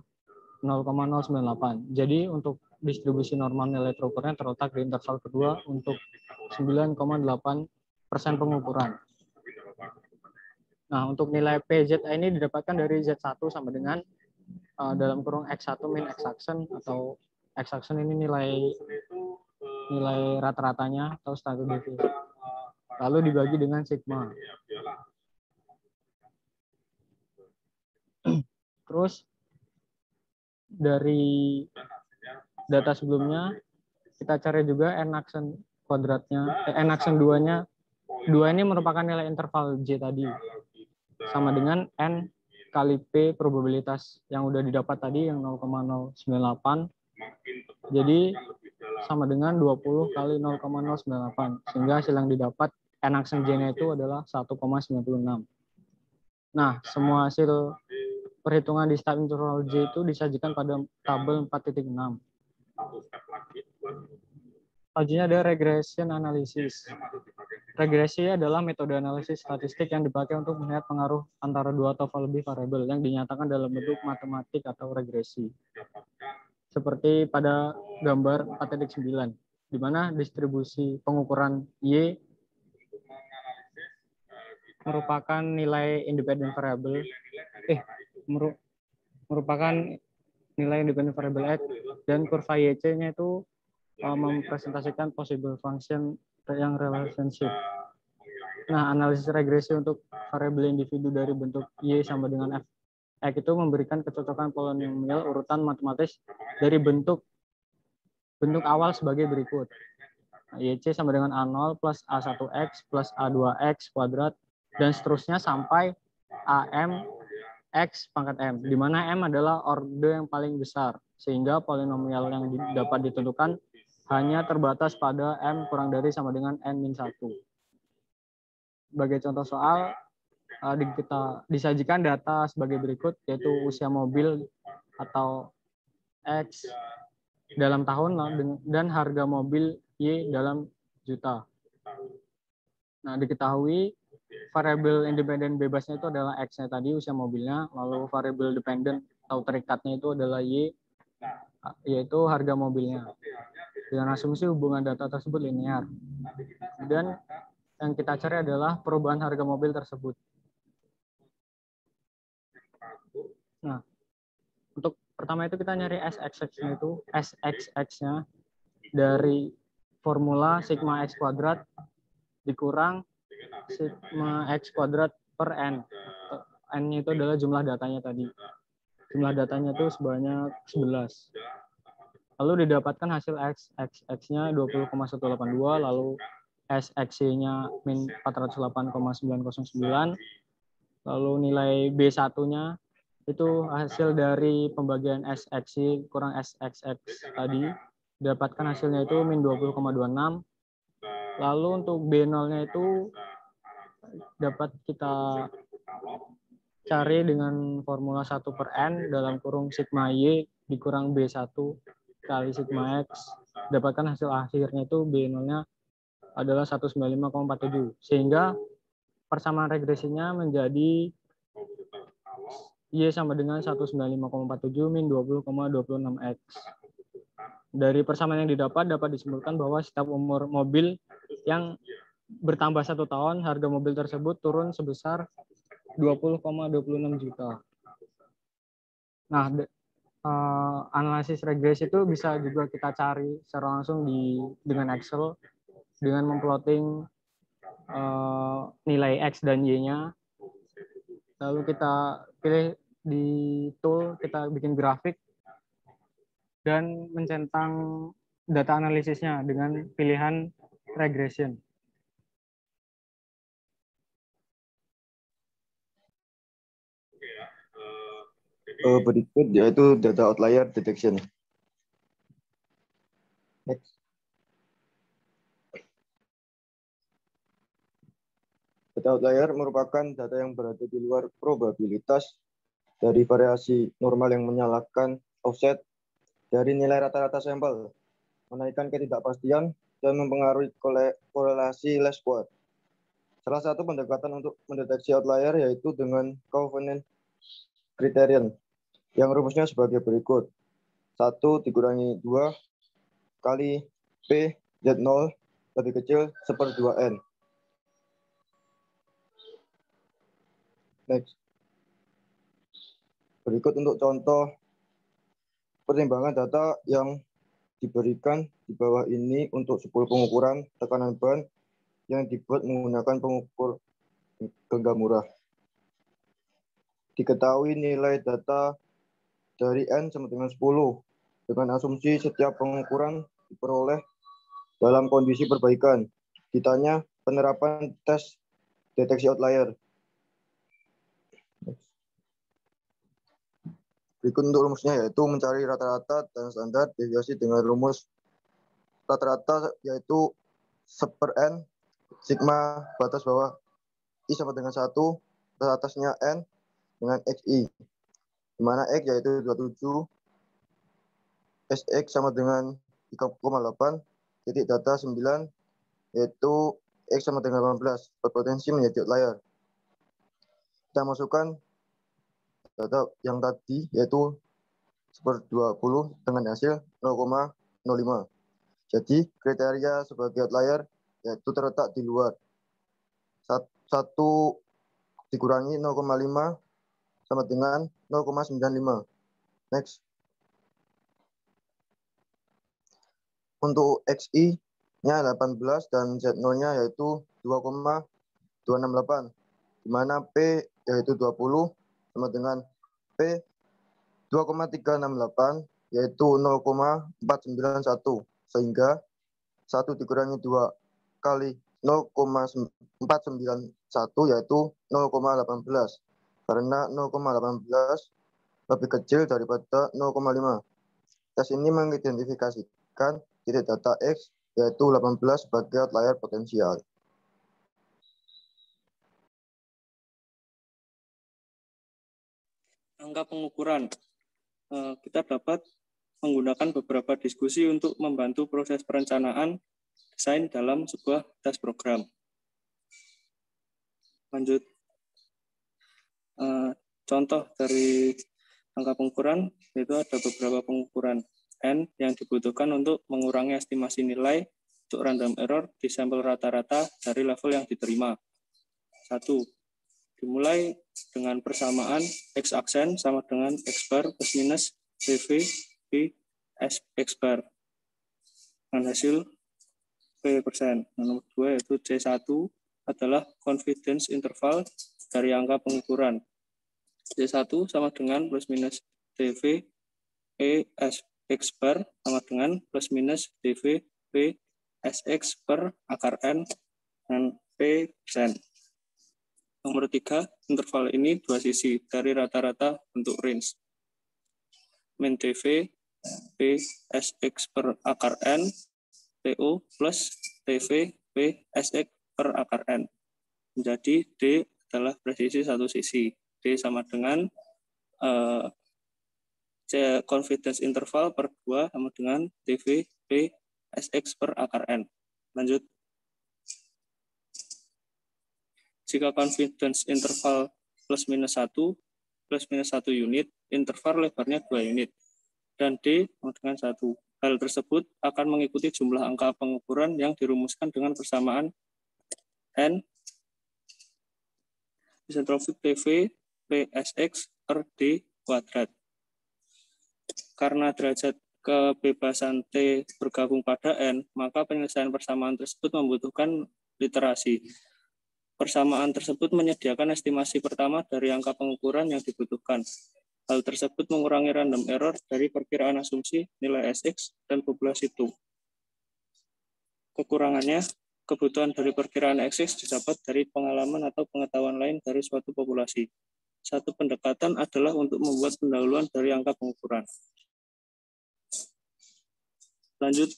0,098. Jadi untuk distribusi normal nilai terukurnya terletak di interval kedua untuk 9,8% pengukuran. Nah, untuk nilai PZ ini didapatkan dari Z1 sama dengan dalam kurung X1 min X aksen atau X aksen ini nilai rata-ratanya atau standard deviation. Lalu dibagi dengan sigma. Terus dari data sebelumnya kita cari juga N aksen kuadratnya, N aksen 2-nya. 2 ini merupakan nilai interval J tadi. Sama dengan N kali P probabilitas yang udah didapat tadi yang 0,098. Jadi sama dengan 20 kali 0,098. Sehingga hasil yang didapat N aksen J-nya itu adalah 1,96. Nah, semua hasil perhitungan di step interval J itu disajikan pada tabel 4.6. Selanjutnya ada regression analysis. Regresi adalah metode analisis statistik yang dipakai untuk melihat pengaruh antara dua atau lebih variabel yang dinyatakan dalam bentuk matematik atau regresi. Seperti pada gambar 4.9. di mana distribusi pengukuran Y merupakan nilai independent variable merupakan nilai independent variable X, dan kurva YC-nya itu mempresentasikan possible function yang relationship. Nah, analisis regresi untuk variabel individu dari bentuk Y sama dengan F itu memberikan kecocokan polinomial urutan matematis dari bentuk awal sebagai berikut. Nah, YC sama dengan A0 plus A1X plus A2X kuadrat, dan seterusnya sampai AM X pangkat M, di mana M adalah orde yang paling besar, sehingga polinomial yang dapat ditentukan hanya terbatas pada M kurang dari sama dengan N-1. Sebagai contoh soal, kita disajikan data sebagai berikut, yaitu usia mobil atau X dalam tahun dan harga mobil Y dalam juta. Nah, diketahui variabel independen bebasnya itu adalah X-nya tadi, usia mobilnya, lalu variabel dependent atau terikatnya itu adalah Y, yaitu harga mobilnya. Dengan asumsi hubungan data tersebut linear. Dan yang kita cari adalah perubahan harga mobil tersebut. Nah, untuk pertama itu kita nyari SXX-nya itu, SXX-nya dari formula sigma X kuadrat dikurang sigma X kuadrat per N. N-nya itu adalah jumlah datanya tadi. Jumlah datanya itu sebanyak 11. Lalu didapatkan hasil SXX-nya 20,182, lalu SXY-nya min 408,909, lalu nilai B1-nya itu hasil dari pembagian SXY kurang SXX tadi, didapatkan hasilnya itu min 20,26. Lalu untuk B0-nya itu dapat kita cari dengan formula 1 per N dalam kurung sigma Y dikurang B1 kali sigma X. Dapatkan hasil akhirnya itu B0-nya adalah 195,47. Sehingga persamaan regresinya menjadi Y sama dengan 195,47 min 20,26 X. Dari persamaan yang didapat dapat disimpulkan bahwa setiap umur mobil yang bertambah 1 tahun, harga mobil tersebut turun sebesar 20,26 juta. Nah, analisis regresi itu bisa juga kita cari secara langsung dengan Excel dengan memplotting nilai X dan Y-nya. Lalu kita pilih di tool, kita bikin grafik dan mencentang data analisisnya dengan pilihan regression. Berikut yaitu data outlier detection. Next. Data outlier merupakan data yang berada di luar probabilitas dari variasi normal yang menyalahkan offset dari nilai rata-rata sampel, menaikkan ketidakpastian, dan mempengaruhi korelasi least square. Salah satu pendekatan untuk mendeteksi outlier yaitu dengan covenant criterion, yang rumusnya sebagai berikut. 1 dikurangi 2 kali P Z0 lebih kecil 1/2N. Next. Berikut untuk contoh pertimbangan data yang diberikan di bawah ini untuk 10 pengukuran tekanan ban yang dibuat menggunakan pengukur genggam murah. Diketahui nilai data dari N sama dengan 10 dengan asumsi setiap pengukuran diperoleh dalam kondisi perbaikan. Ditanya penerapan tes deteksi outlier. Berikut untuk rumusnya yaitu mencari rata-rata dan standar deviasi dengan rumus rata-rata yaitu 1/N sigma batas bawah I sama dengan 1, batas atasnya N dengan XI, di mana X yaitu 27, SX sama dengan 3,8, titik data 9, yaitu X sama dengan 18, berpotensi menjadi outlier. Kita masukkan data yang tadi yaitu 1/20 dengan hasil 0,05. Jadi kriteria sebagai outlier yaitu terletak di luar. 1 dikurangi 0,5 sama dengan 0,95. Next. Untuk XI-nya 18 dan Z0-nya yaitu 2,268. Di mana P yaitu 20 sama dengan P 2,368 yaitu 0,491. Sehingga 1 dikurangi 2 kali 0,491 yaitu 0,18. Karena 0,18 lebih kecil daripada 0,5. Tes ini mengidentifikasikan titik data X yaitu 18 sebagai outlier potensial. Angka pengukuran. Kita dapat menggunakan beberapa diskusi untuk membantu proses perencanaan desain dalam sebuah tes program. Lanjut. Contoh dari angka pengukuran yaitu ada beberapa pengukuran N yang dibutuhkan untuk mengurangi estimasi nilai untuk random error di sampel rata-rata dari level yang diterima. 1. Dimulai dengan persamaan X aksen sama dengan X bar plus minus PV P S X bar dengan hasil P persen. Nomor 2 yaitu C1 adalah confidence interval dari angka pengukuran. C1 sama dengan plus minus DV E S X bar sama dengan plus minus DV P SX per akar N dengan P persen. Nomor 3, interval ini dua sisi dari rata-rata bentuk range. Min TV P SX per akar N TO plus TV P SX per akar N. Menjadi D adalah presisi satu sisi. D sama dengan confidence interval per 2 sama dengan TV P SX per akar N. Lanjut. Jika confidence interval plus minus 1 unit, interval lebarnya 2 unit, dan D sama dengan 1. Hal tersebut akan mengikuti jumlah angka pengukuran yang dirumuskan dengan persamaan N isentropik PV PSX per D kuadrat. Karena derajat kebebasan T bergabung pada N, maka penyelesaian persamaan tersebut membutuhkan literasi. Persamaan tersebut menyediakan estimasi pertama dari angka pengukuran yang dibutuhkan. Hal tersebut mengurangi random error dari perkiraan asumsi nilai SX dan populasi itu. Kekurangannya, kebutuhan dari perkiraan SX didapat dari pengalaman atau pengetahuan lain dari suatu populasi. Satu pendekatan adalah untuk membuat pendahuluan dari angka pengukuran. Lanjut,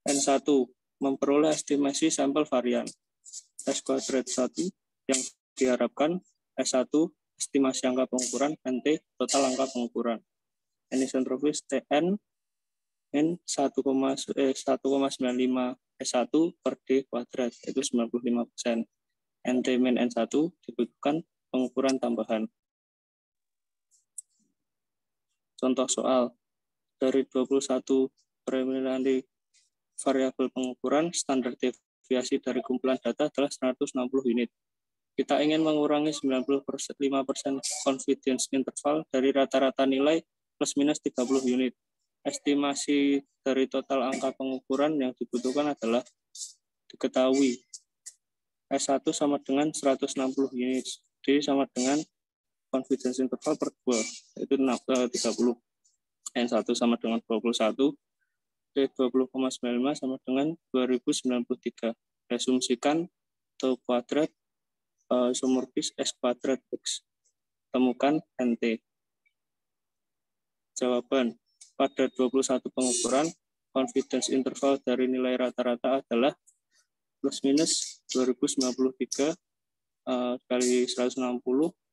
N1, memperoleh estimasi sampel varian. S kuadrat 1 yang diharapkan, S1 estimasi angka pengukuran, NT total angka pengukuran. N isentropis TN N 1,95 S1 per D kuadrat, yaitu 95%. NT min N1 dibutuhkan pengukuran tambahan. Contoh soal, dari 21 preliminary variabel pengukuran, standar deviasi dari kumpulan data adalah 160 unit. Kita ingin mengurangi 95% confidence interval dari rata-rata nilai plus minus 30 unit. Estimasi dari total angka pengukuran yang dibutuhkan adalah diketahui. S1 sama dengan 160 unit. D sama dengan confidence interval per 2, yaitu 30. N1 sama dengan 21. D 20,95 sama dengan 2093. Asumsikan T kuadrat isomorfis S kuadrat X. Temukan NT. Jawaban. Pada 21 pengukuran, confidence interval dari nilai rata-rata adalah plus minus 2093 kali 160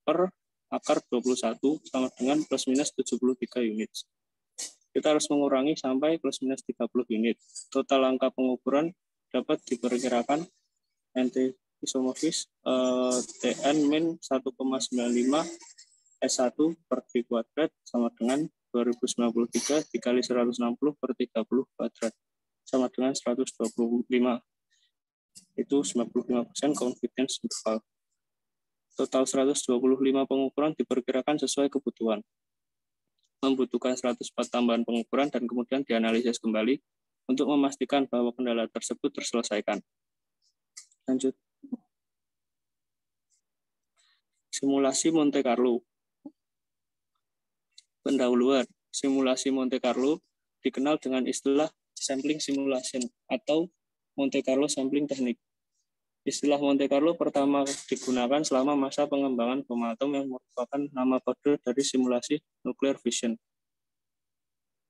per akar 21 sama dengan plus minus 73 unit. Kita harus mengurangi sampai plus minus 30 unit. Total angka pengukuran dapat diperkirakan NT isomorfis TN min 1,95 S1 per D kuadrat sama dengan 2093 dikali 160 per 30 kuadrat. sama dengan 125. Itu 95% confidence interval. Total 125 pengukuran diperkirakan sesuai kebutuhan. Membutuhkan 104 tambahan pengukuran dan kemudian dianalisis kembali untuk memastikan bahwa kendala tersebut terselesaikan. Lanjut. Simulasi Monte Carlo. Pendahuluan. Simulasi Monte Carlo dikenal dengan istilah sampling simulation atau Monte Carlo sampling technique. Istilah Monte Carlo pertama digunakan selama masa pengembangan bom atom yang merupakan nama kode dari simulasi nuclear fission.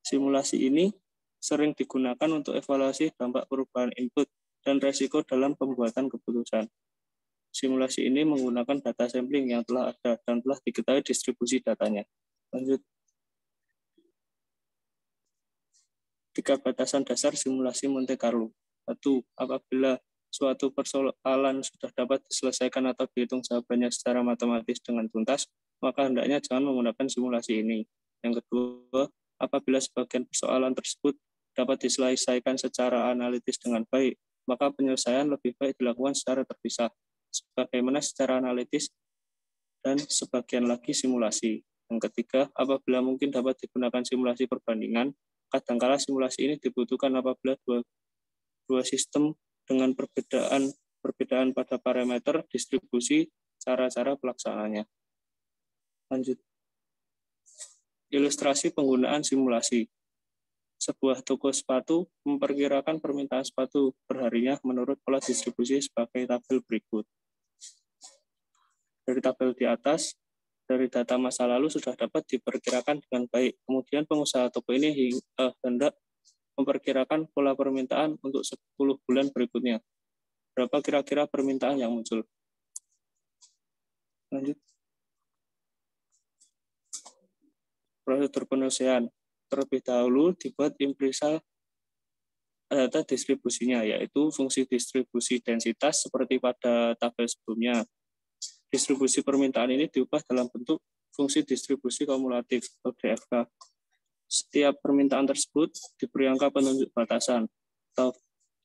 Simulasi ini sering digunakan untuk evaluasi dampak perubahan input dan resiko dalam pembuatan keputusan. Simulasi ini menggunakan data sampling yang telah ada dan telah diketahui distribusi datanya. Lanjut. 3 batasan dasar simulasi Monte Carlo. 1. Apabila suatu persoalan sudah dapat diselesaikan atau dihitung jawabannya secara matematis dengan tuntas, maka hendaknya jangan menggunakan simulasi ini. Yang kedua, apabila sebagian persoalan tersebut dapat diselesaikan secara analitis dengan baik, maka penyelesaian lebih baik dilakukan secara terpisah, sebagaimana secara analitis dan sebagian lagi simulasi. Yang ketiga, apabila mungkin dapat digunakan simulasi perbandingan, kadangkala simulasi ini dibutuhkan apabila dua sistem dengan perbedaan pada parameter distribusi cara-cara pelaksanaannya. Lanjut. Ilustrasi penggunaan simulasi. Sebuah toko sepatu memperkirakan permintaan sepatu perharinya menurut pola distribusi sebagai tabel berikut. Dari tabel di atas, dari data masa lalu sudah dapat diperkirakan dengan baik. Kemudian pengusaha toko ini hendak memperkirakan pola permintaan untuk 10 bulan berikutnya. Berapa kira-kira permintaan yang muncul? Lanjut. Prosedur penyelesaian. Terlebih dahulu dibuat impresal data distribusinya, yaitu fungsi distribusi densitas seperti pada tabel sebelumnya. Distribusi permintaan ini diubah dalam bentuk fungsi distribusi kumulatif atau DFK. Setiap permintaan tersebut diberi angka penunjuk batasan atau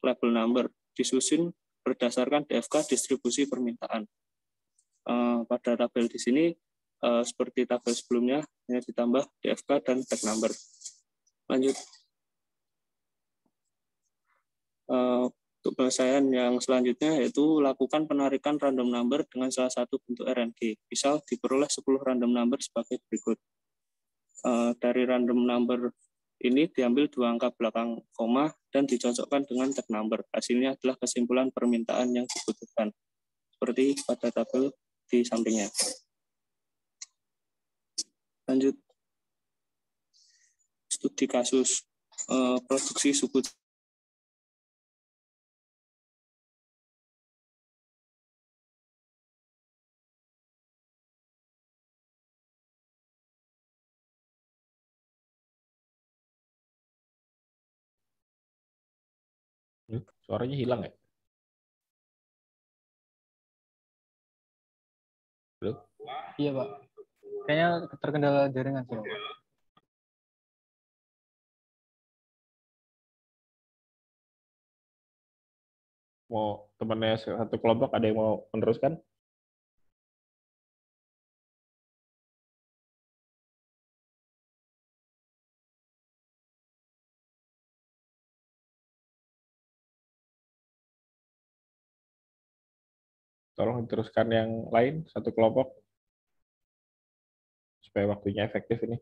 label number, disusun berdasarkan DFK distribusi permintaan. Pada tabel di sini, seperti tabel sebelumnya, hanya ditambah DFK dan tag number. Lanjut. Untuk penyelesaian yang selanjutnya yaitu lakukan penarikan random number dengan salah satu bentuk RNG. Misal diperoleh 10 random number sebagai berikut. Dari random number ini diambil 2 angka belakang koma dan dicocokkan dengan tag number. Hasilnya adalah kesimpulan permintaan yang dibutuhkan. Seperti pada tabel di sampingnya. Lanjut. Studi kasus produksi suku. Suaranya hilang ya? Halo? Iya, Pak. Kayaknya terkendala jaringan sih, Pak. Mau temannya satu kelompok ada yang mau meneruskan? Tolong diteruskan yang lain, satu kelompok, supaya waktunya efektif ini.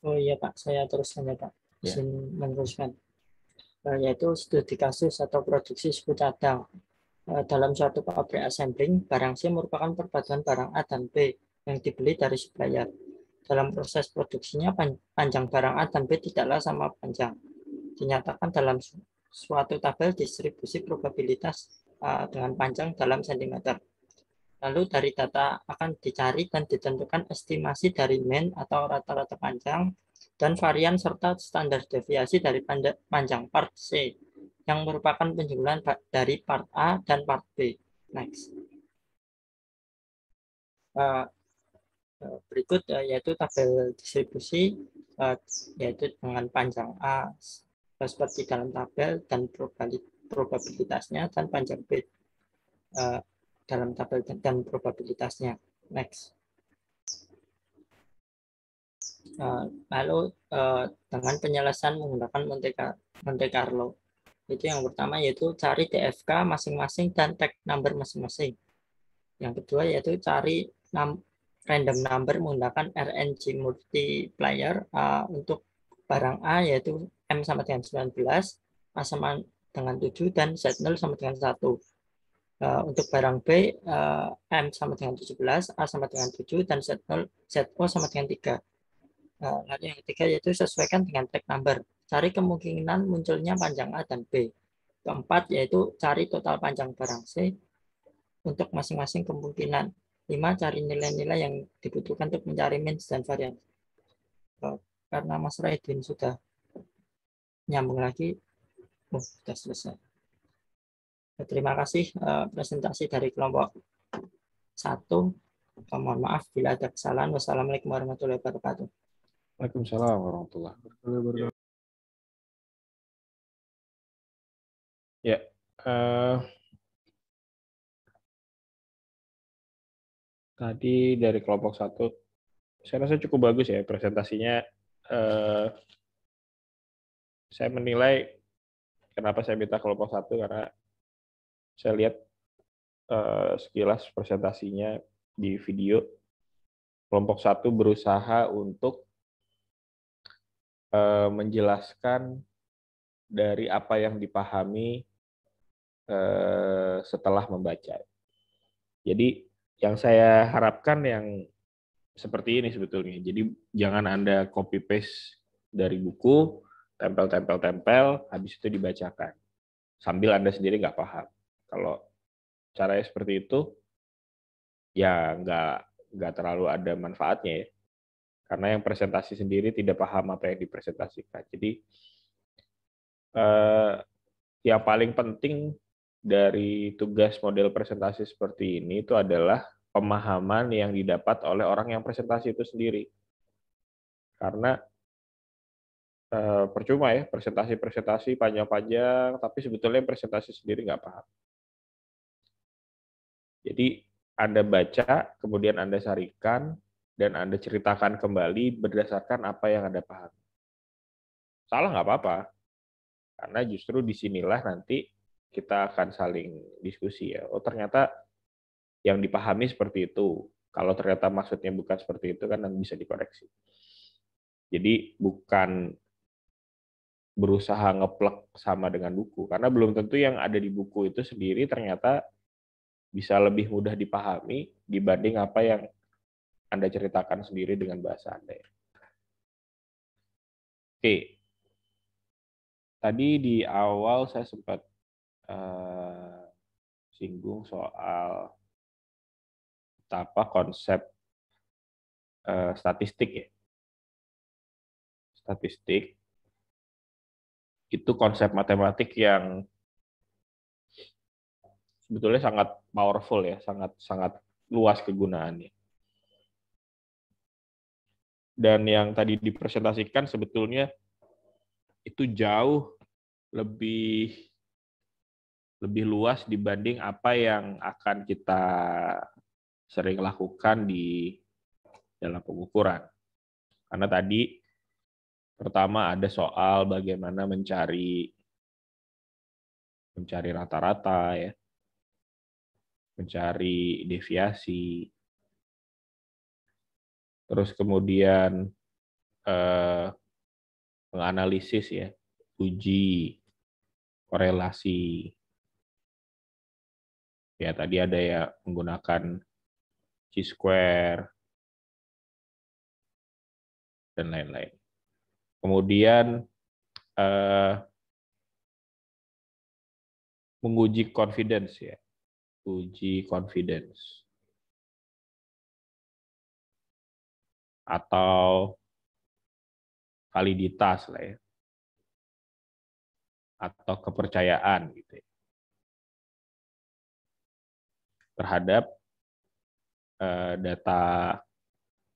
Oh iya Pak, saya teruskan ya Pak. Ya. Izin meneruskan. Yaitu studi kasus atau produksi suku cadang. Dalam suatu pabrik assembling, barang C merupakan perpaduan barang A dan B yang dibeli dari supplier. Dalam proses produksinya, panjang barang A dan B tidaklah sama panjang. Dinyatakan dalam suatu tabel distribusi probabilitas dengan panjang dalam sentimeter. Lalu dari data akan dicari dan ditentukan estimasi dari mean atau rata-rata panjang dan varian serta standar deviasi dari panjang part C yang merupakan penjumlahan dari part A dan part B. Next. Berikut yaitu tabel distribusi yaitu dengan panjang A seperti dalam tabel dan probabilitasnya, dan panjang B dalam tabel dan probabilitasnya. Next. Lalu dengan penyelesaian menggunakan Monte Carlo. Itu yang pertama, yaitu cari DFK masing-masing dan tag number masing-masing. Yang kedua yaitu cari random number menggunakan RNG multiplier untuk barang A yaitu M sama dengan 19, A sama dengan 7, dan Z0 sama dengan 1. Untuk barang B, M sama dengan 17, A sama dengan 7, dan ZO sama dengan 3. Lalu yang ketiga yaitu sesuaikan dengan tag number. Cari kemungkinan munculnya panjang A dan B. Keempat yaitu cari total panjang barang C untuk masing-masing kemungkinan. 5. Cari nilai-nilai yang dibutuhkan untuk mencari means dan variance. Karena Mas Raidin sudah nyambung lagi, sudah selesai. Terima kasih presentasi dari kelompok 1. Mohon maaf bila ada kesalahan. Wassalamualaikum warahmatullahi wabarakatuh. Waalaikumsalam warahmatullahi wabarakatuh. Ya, tadi dari kelompok 1, saya rasa cukup bagus ya presentasinya. Saya menilai kenapa saya minta kelompok 1 karena saya lihat sekilas presentasinya di video. Kelompok 1 berusaha untuk menjelaskan dari apa yang dipahami setelah membaca. Jadi yang saya harapkan yang seperti ini sebetulnya. Jadi jangan Anda copy paste dari buku, tempel, habis itu dibacakan. Sambil Anda sendiri nggak paham. Kalau caranya seperti itu, ya nggak terlalu ada manfaatnya ya. Karena yang presentasi sendiri tidak paham apa yang dipresentasikan. Jadi yang paling penting dari tugas model presentasi seperti ini itu adalah pemahaman yang didapat oleh orang yang presentasi itu sendiri. Karena percuma ya presentasi panjang-panjang, tapi sebetulnya presentasi sendiri nggak paham. Jadi Anda baca, kemudian Anda sarikan, dan Anda ceritakan kembali berdasarkan apa yang Anda paham. Salah nggak apa-apa, karena justru disinilah nanti kita akan saling diskusi ya. Oh ternyata yang dipahami seperti itu. Kalau ternyata maksudnya bukan seperti itu kan nanti bisa dikoreksi. Jadi bukan berusaha ngeplek sama dengan buku, karena belum tentu yang ada di buku itu sendiri ternyata bisa lebih mudah dipahami dibanding apa yang Anda ceritakan sendiri dengan bahasa Anda. Oke, tadi di awal saya sempat singgung soal apa konsep statistik ya. Statistik itu konsep matematik yang sebetulnya sangat powerful ya, sangat luas kegunaannya. Dan yang tadi dipresentasikan sebetulnya itu jauh lebih luas dibanding apa yang akan kita sering lakukan di dalam pengukuran. Karena tadi pertama ada soal bagaimana mencari rata-rata ya, mencari deviasi, terus kemudian menganalisis ya, uji korelasi. Ya tadi ada ya menggunakan chi-square dan lain-lain. Kemudian menguji confidence ya, uji confidence atau validitas lah ya, atau kepercayaan gitu ya, terhadap data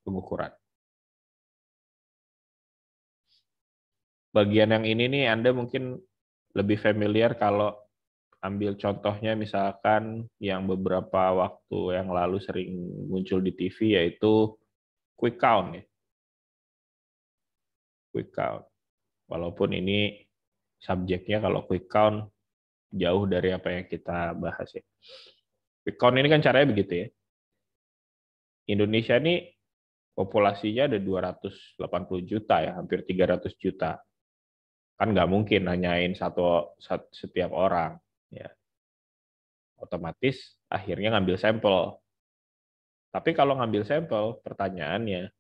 pengukuran. bagian yang ini nih Anda mungkin lebih familiar kalau ambil contohnya misalkan yang beberapa waktu yang lalu sering muncul di TV, yaitu quick count ya. Quick count. Walaupun ini subjeknya kalau quick count jauh dari apa yang kita bahas ya. Quick count ini kan caranya begitu ya. Indonesia ini populasinya ada 280 juta ya, hampir 300 juta. Kan nggak mungkin nanyain setiap orang. Ya. Otomatis akhirnya ngambil sampel. Tapi kalau ngambil sampel, pertanyaannya,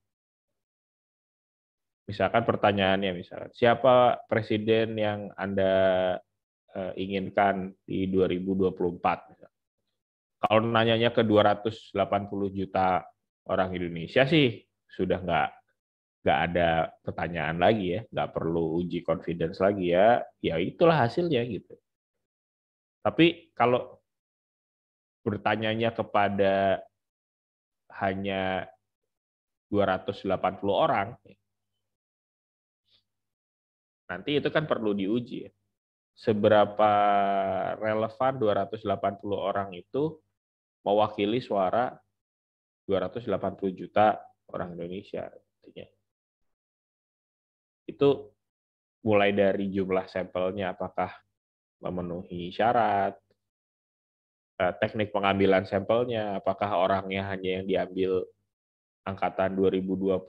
siapa presiden yang Anda inginkan di 2024? Kalau nanyanya ke 280 juta orang Indonesia sih sudah nggak ada pertanyaan lagi ya, nggak perlu uji confidence lagi ya, ya itulah hasilnya gitu. Tapi kalau bertanyanya kepada hanya 280 orang, nanti itu kan perlu diuji ya. Seberapa relevan 280 orang itu mewakili suara 280 juta orang Indonesia. Artinya. Itu mulai dari jumlah sampelnya apakah memenuhi syarat, teknik pengambilan sampelnya, apakah orangnya hanya yang diambil angkatan 2020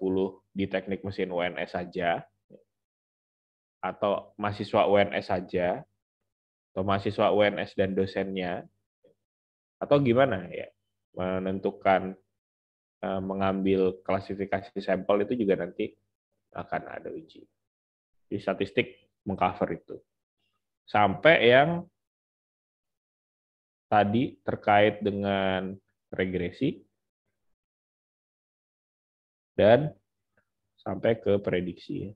di teknik mesin UNS saja, atau mahasiswa UNS saja, atau mahasiswa UNS dan dosennya, atau gimana ya, menentukan mengambil klasifikasi sampel itu juga nanti akan ada uji. Di statistik mengcover itu. Sampai yang tadi terkait dengan regresi dan sampai ke prediksi.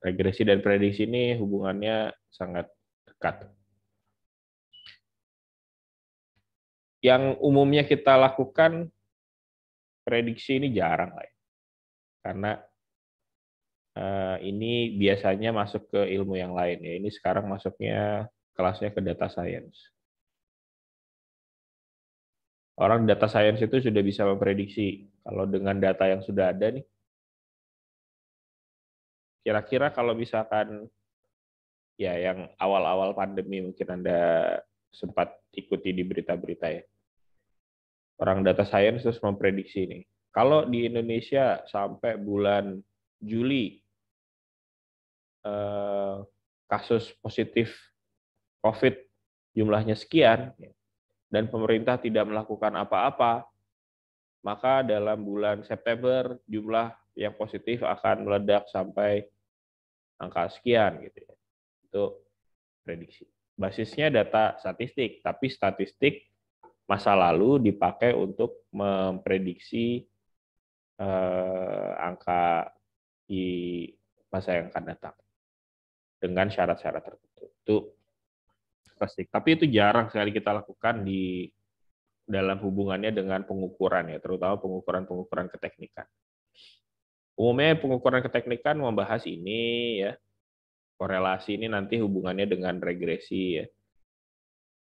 Regresi dan prediksi ini hubungannya sangat dekat. Yang umumnya kita lakukan prediksi ini jarang lah ya. Karena ini biasanya masuk ke ilmu yang lain ya. Ini sekarang masuknya kelasnya ke data science. Orang data science itu sudah bisa memprediksi kalau dengan data yang sudah ada nih. Kira-kira kalau misalkan ya yang awal-awal pandemi mungkin Anda sempat ikuti di berita-berita ya. Orang data science terus memprediksi nih. Kalau di Indonesia sampai bulan Juli kasus positif COVID jumlahnya sekian dan pemerintah tidak melakukan apa-apa, maka dalam bulan September jumlah yang positif akan meledak sampai angka sekian gitu ya. Itu prediksi. Basisnya data statistik, tapi statistik masa lalu dipakai untuk memprediksi angka di masa yang akan datang dengan syarat-syarat tertentu. Itu statistik. Tapi itu jarang sekali kita lakukan di dalam hubungannya dengan pengukuran ya, terutama pengukuran keteknikan. Umumnya pengukuran keteknikan membahas ini ya, korelasi ini nanti hubungannya dengan regresi ya.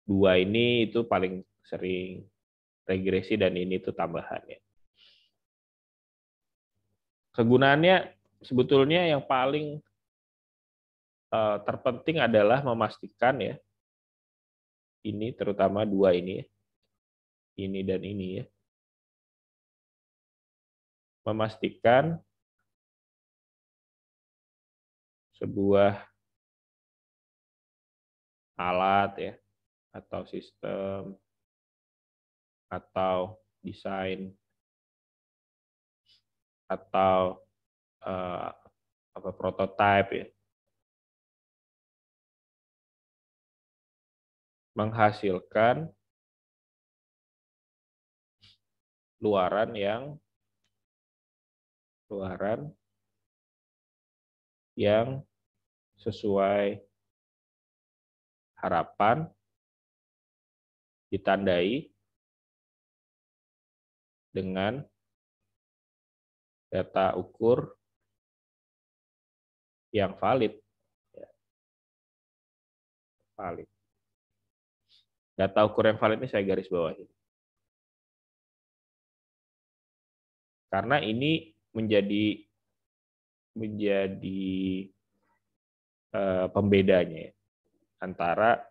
Dua ini itu paling sering regresi dan ini itu tambahannya. Kegunaannya sebetulnya yang paling terpenting adalah memastikan ya, ini terutama dua ini ya, ini dan ini ya, memastikan sebuah alat ya, atau sistem, atau desain, atau prototipe ya, menghasilkan luaran yang sesuai harapan, ditandai dengan data ukur yang valid. Ya. Valid. Data ukur yang valid ini saya garis bawahi. Karena ini menjadi pembedanya ya, antara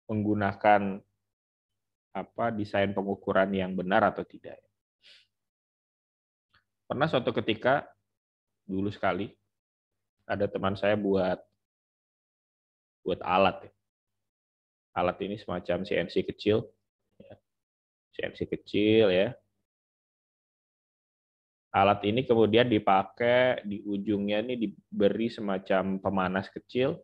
menggunakan desain pengukuran yang benar atau tidak. Pernah suatu ketika dulu sekali ada teman saya buat alat ya. Alat ini semacam CNC kecil ya. CNC kecil ya. Alat ini kemudian dipakai di ujungnya ini diberi semacam pemanas kecil,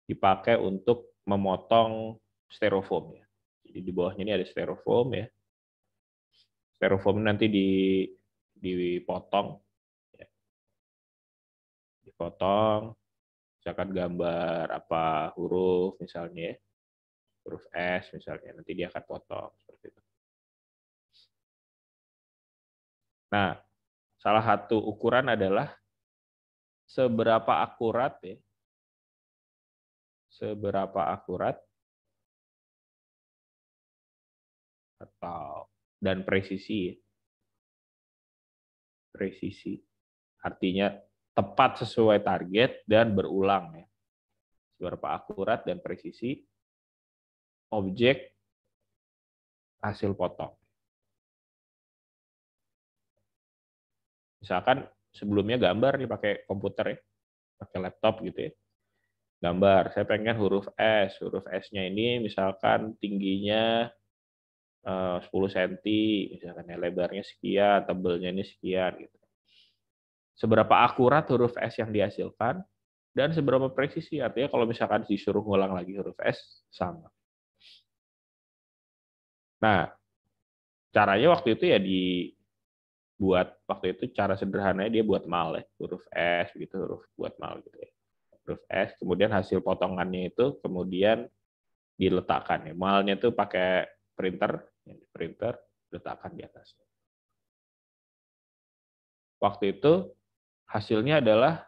dipakai untuk memotong styrofoam ya. Jadi di bawahnya ini ada styrofoam ya. Styrofoam nanti dipotong ya. Dipotong, misalkan gambar apa huruf misalnya ya. Huruf S misalnya, nanti dia akan potong seperti itu. Nah, salah satu ukuran adalah seberapa akurat ya, dan presisi. Presisi artinya tepat sesuai target dan berulang ya. Seberapa akurat dan presisi objek hasil potong. Misalkan sebelumnya gambar nih pakai komputer ya, pakai laptop gitu ya. Gambar, saya pengen huruf S. Huruf S-nya ini misalkan tingginya 10 cm, misalkan ya, lebarnya sekian, tebelnya ini sekian gitu. Seberapa akurat huruf S yang dihasilkan dan seberapa presisi, artinya kalau misalkan disuruh ngulang lagi huruf S sama. Nah, caranya waktu itu ya waktu itu cara sederhananya dia buat mal ya, huruf S gitu, huruf buat mal gitu ya. Huruf S, kemudian hasil potongannya itu kemudian diletakkan ya. Malnya itu pakai printer, letakkan di atasnya. Waktu itu hasilnya adalah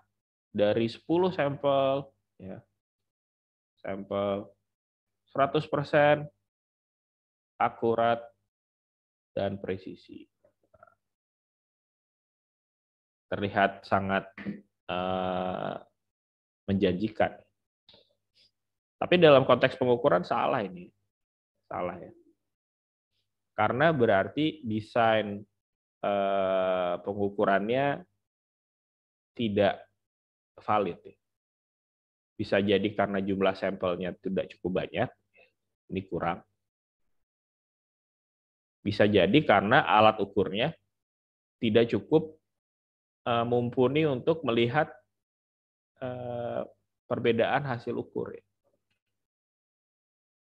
dari 10 sampel ya. Sampel 100% akurat dan presisi. Terlihat sangat menjanjikan. Tapi dalam konteks pengukuran salah ini. Salah ya. Karena berarti desain pengukurannya tidak valid. Bisa jadi karena jumlah sampelnya tidak cukup banyak, ini kurang. Bisa jadi karena alat ukurnya tidak cukup mumpuni untuk melihat perbedaan hasil ukur.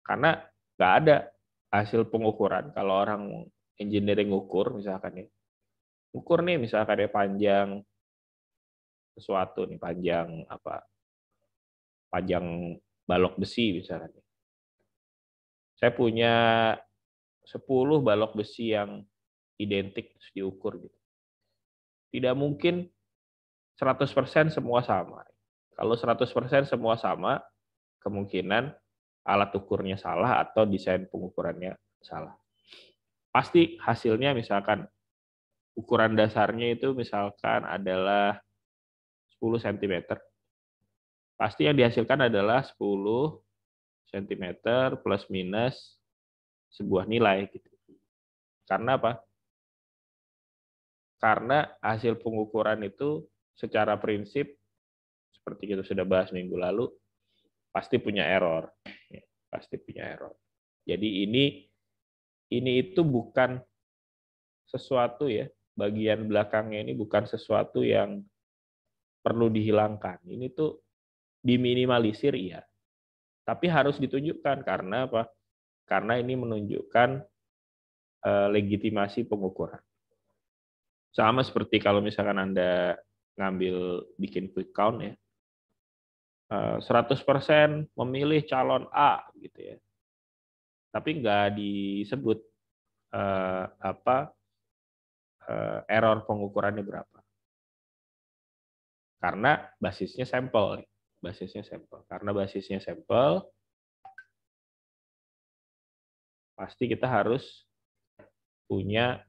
Karena nggak ada hasil pengukuran. Kalau orang engineering ukur, misalkan ya, ukur nih misalkan ya panjang sesuatu nih, panjang balok besi misalkan. Saya punya 10 balok besi yang identik terus diukur gitu. Tidak mungkin 100% semua sama. Kalau 100% semua sama, kemungkinan alat ukurnya salah atau desain pengukurannya salah. Pasti hasilnya misalkan ukuran dasarnya itu misalkan adalah 10 cm. Pasti yang dihasilkan adalah 10 cm plus minus sebuah nilai gitu. Karena apa? Karena hasil pengukuran itu secara prinsip seperti kita sudah bahas minggu lalu pasti punya error. Pasti punya error. Jadi ini itu bukan sesuatu ya, bagian belakangnya ini bukan sesuatu yang perlu dihilangkan. Ini tuh diminimalisir ya. Tapi harus ditunjukkan karena apa? Karena ini menunjukkan legitimasi pengukuran. Sama seperti kalau misalkan Anda bikin quick count ya. 100% memilih calon A gitu ya. Tapi nggak disebut error pengukurannya berapa. Karena basisnya sampel. Karena basisnya sampel, pasti kita harus punya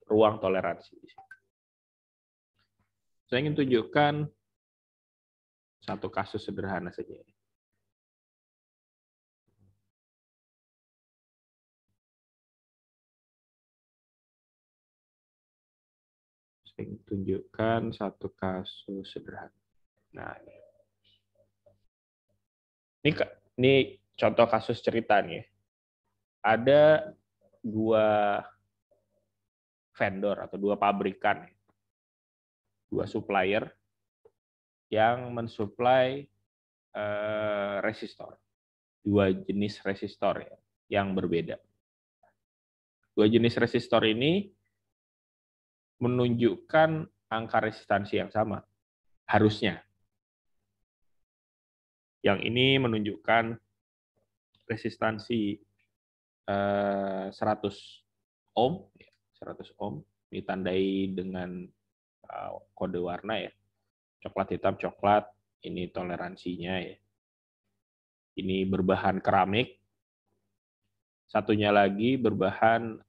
ruang toleransi. Saya ingin tunjukkan satu kasus sederhana saja. Saya ingin tunjukkan satu kasus sederhana. Nah, ini contoh kasus cerita nih. Ada dua vendor atau dua pabrikan, dua supplier yang mensuplai resistor, dua jenis resistor ya, yang berbeda. Dua jenis resistor ini menunjukkan angka resistansi yang sama, harusnya. Yang ini menunjukkan resistansi 100 ohm, ditandai dengan kode warna ya, coklat hitam coklat, ini toleransinya ya. Ini berbahan keramik, satunya lagi berbahan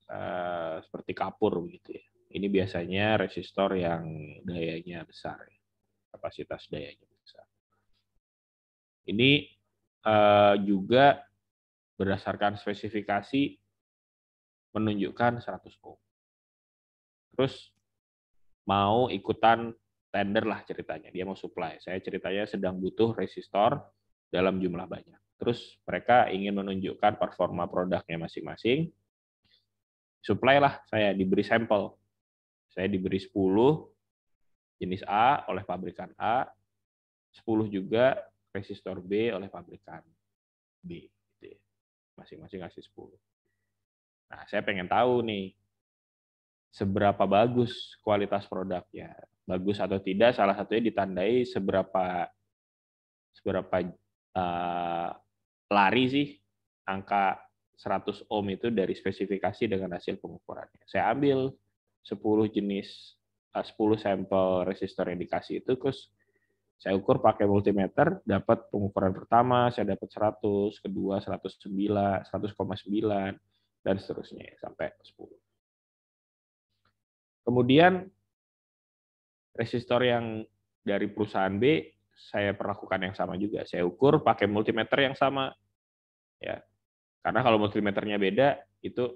seperti kapur begitu ya. Ini biasanya resistor yang dayanya besar, ya. Kapasitas dayanya besar. Ini juga berdasarkan spesifikasi menunjukkan 100 ohm. Terus mau ikutan tender lah ceritanya, dia mau supply. Saya ceritanya sedang butuh resistor dalam jumlah banyak. Terus mereka ingin menunjukkan performa produknya masing-masing. Supply lah, saya diberi sampel. Saya diberi 10 jenis A oleh pabrikan A, 10 juga resistor B oleh pabrikan B. Masing-masing ngasih 10. Nah, saya pengen tahu nih, seberapa bagus kualitas produknya. Bagus atau tidak, salah satunya ditandai seberapa lari sih angka 100 ohm itu dari spesifikasi dengan hasil pengukurannya. Saya ambil 10 sampel resistor yang dikasih itu, terus saya ukur pakai multimeter, dapat pengukuran pertama, saya dapat 100, kedua 109, 100,9, dan seterusnya sampai 10. Kemudian resistor yang dari perusahaan B, saya perlakukan yang sama juga. Saya ukur pakai multimeter yang sama. Ya. Karena kalau multimeternya beda, itu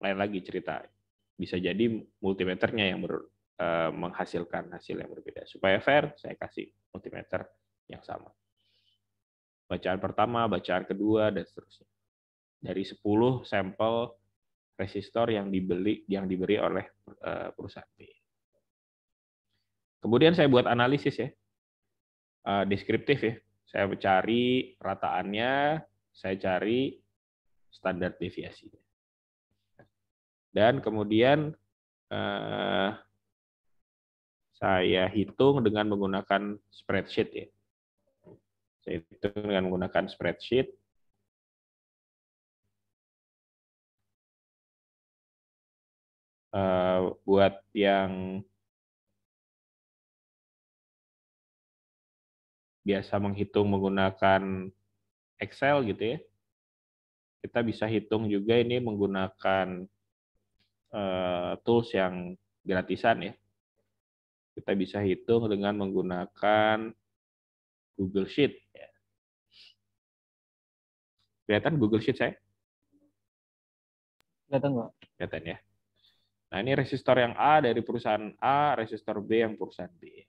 lain lagi cerita. Bisa jadi multimeternya yang menghasilkan hasil yang berbeda. Supaya fair, saya kasih multimeter yang sama. Bacaan pertama, bacaan kedua, dan seterusnya. Dari 10 sampel resistor yang diberi oleh perusahaan B. Kemudian saya buat analisis ya, deskriptif ya. Saya cari rataannya, saya cari standar deviasinya. Dan kemudian saya hitung dengan menggunakan spreadsheet ya. Saya hitung dengan menggunakan spreadsheet. Buat yang biasa menghitung menggunakan Excel gitu ya, kita bisa hitung juga ini menggunakan tools yang gratisan ya. Kita bisa hitung dengan menggunakan Google Sheet. Kelihatan Google Sheet saya? Kelihatan nggak? Kelihatan ya. Nah, ini resistor yang A dari perusahaan A, resistor B yang perusahaan B.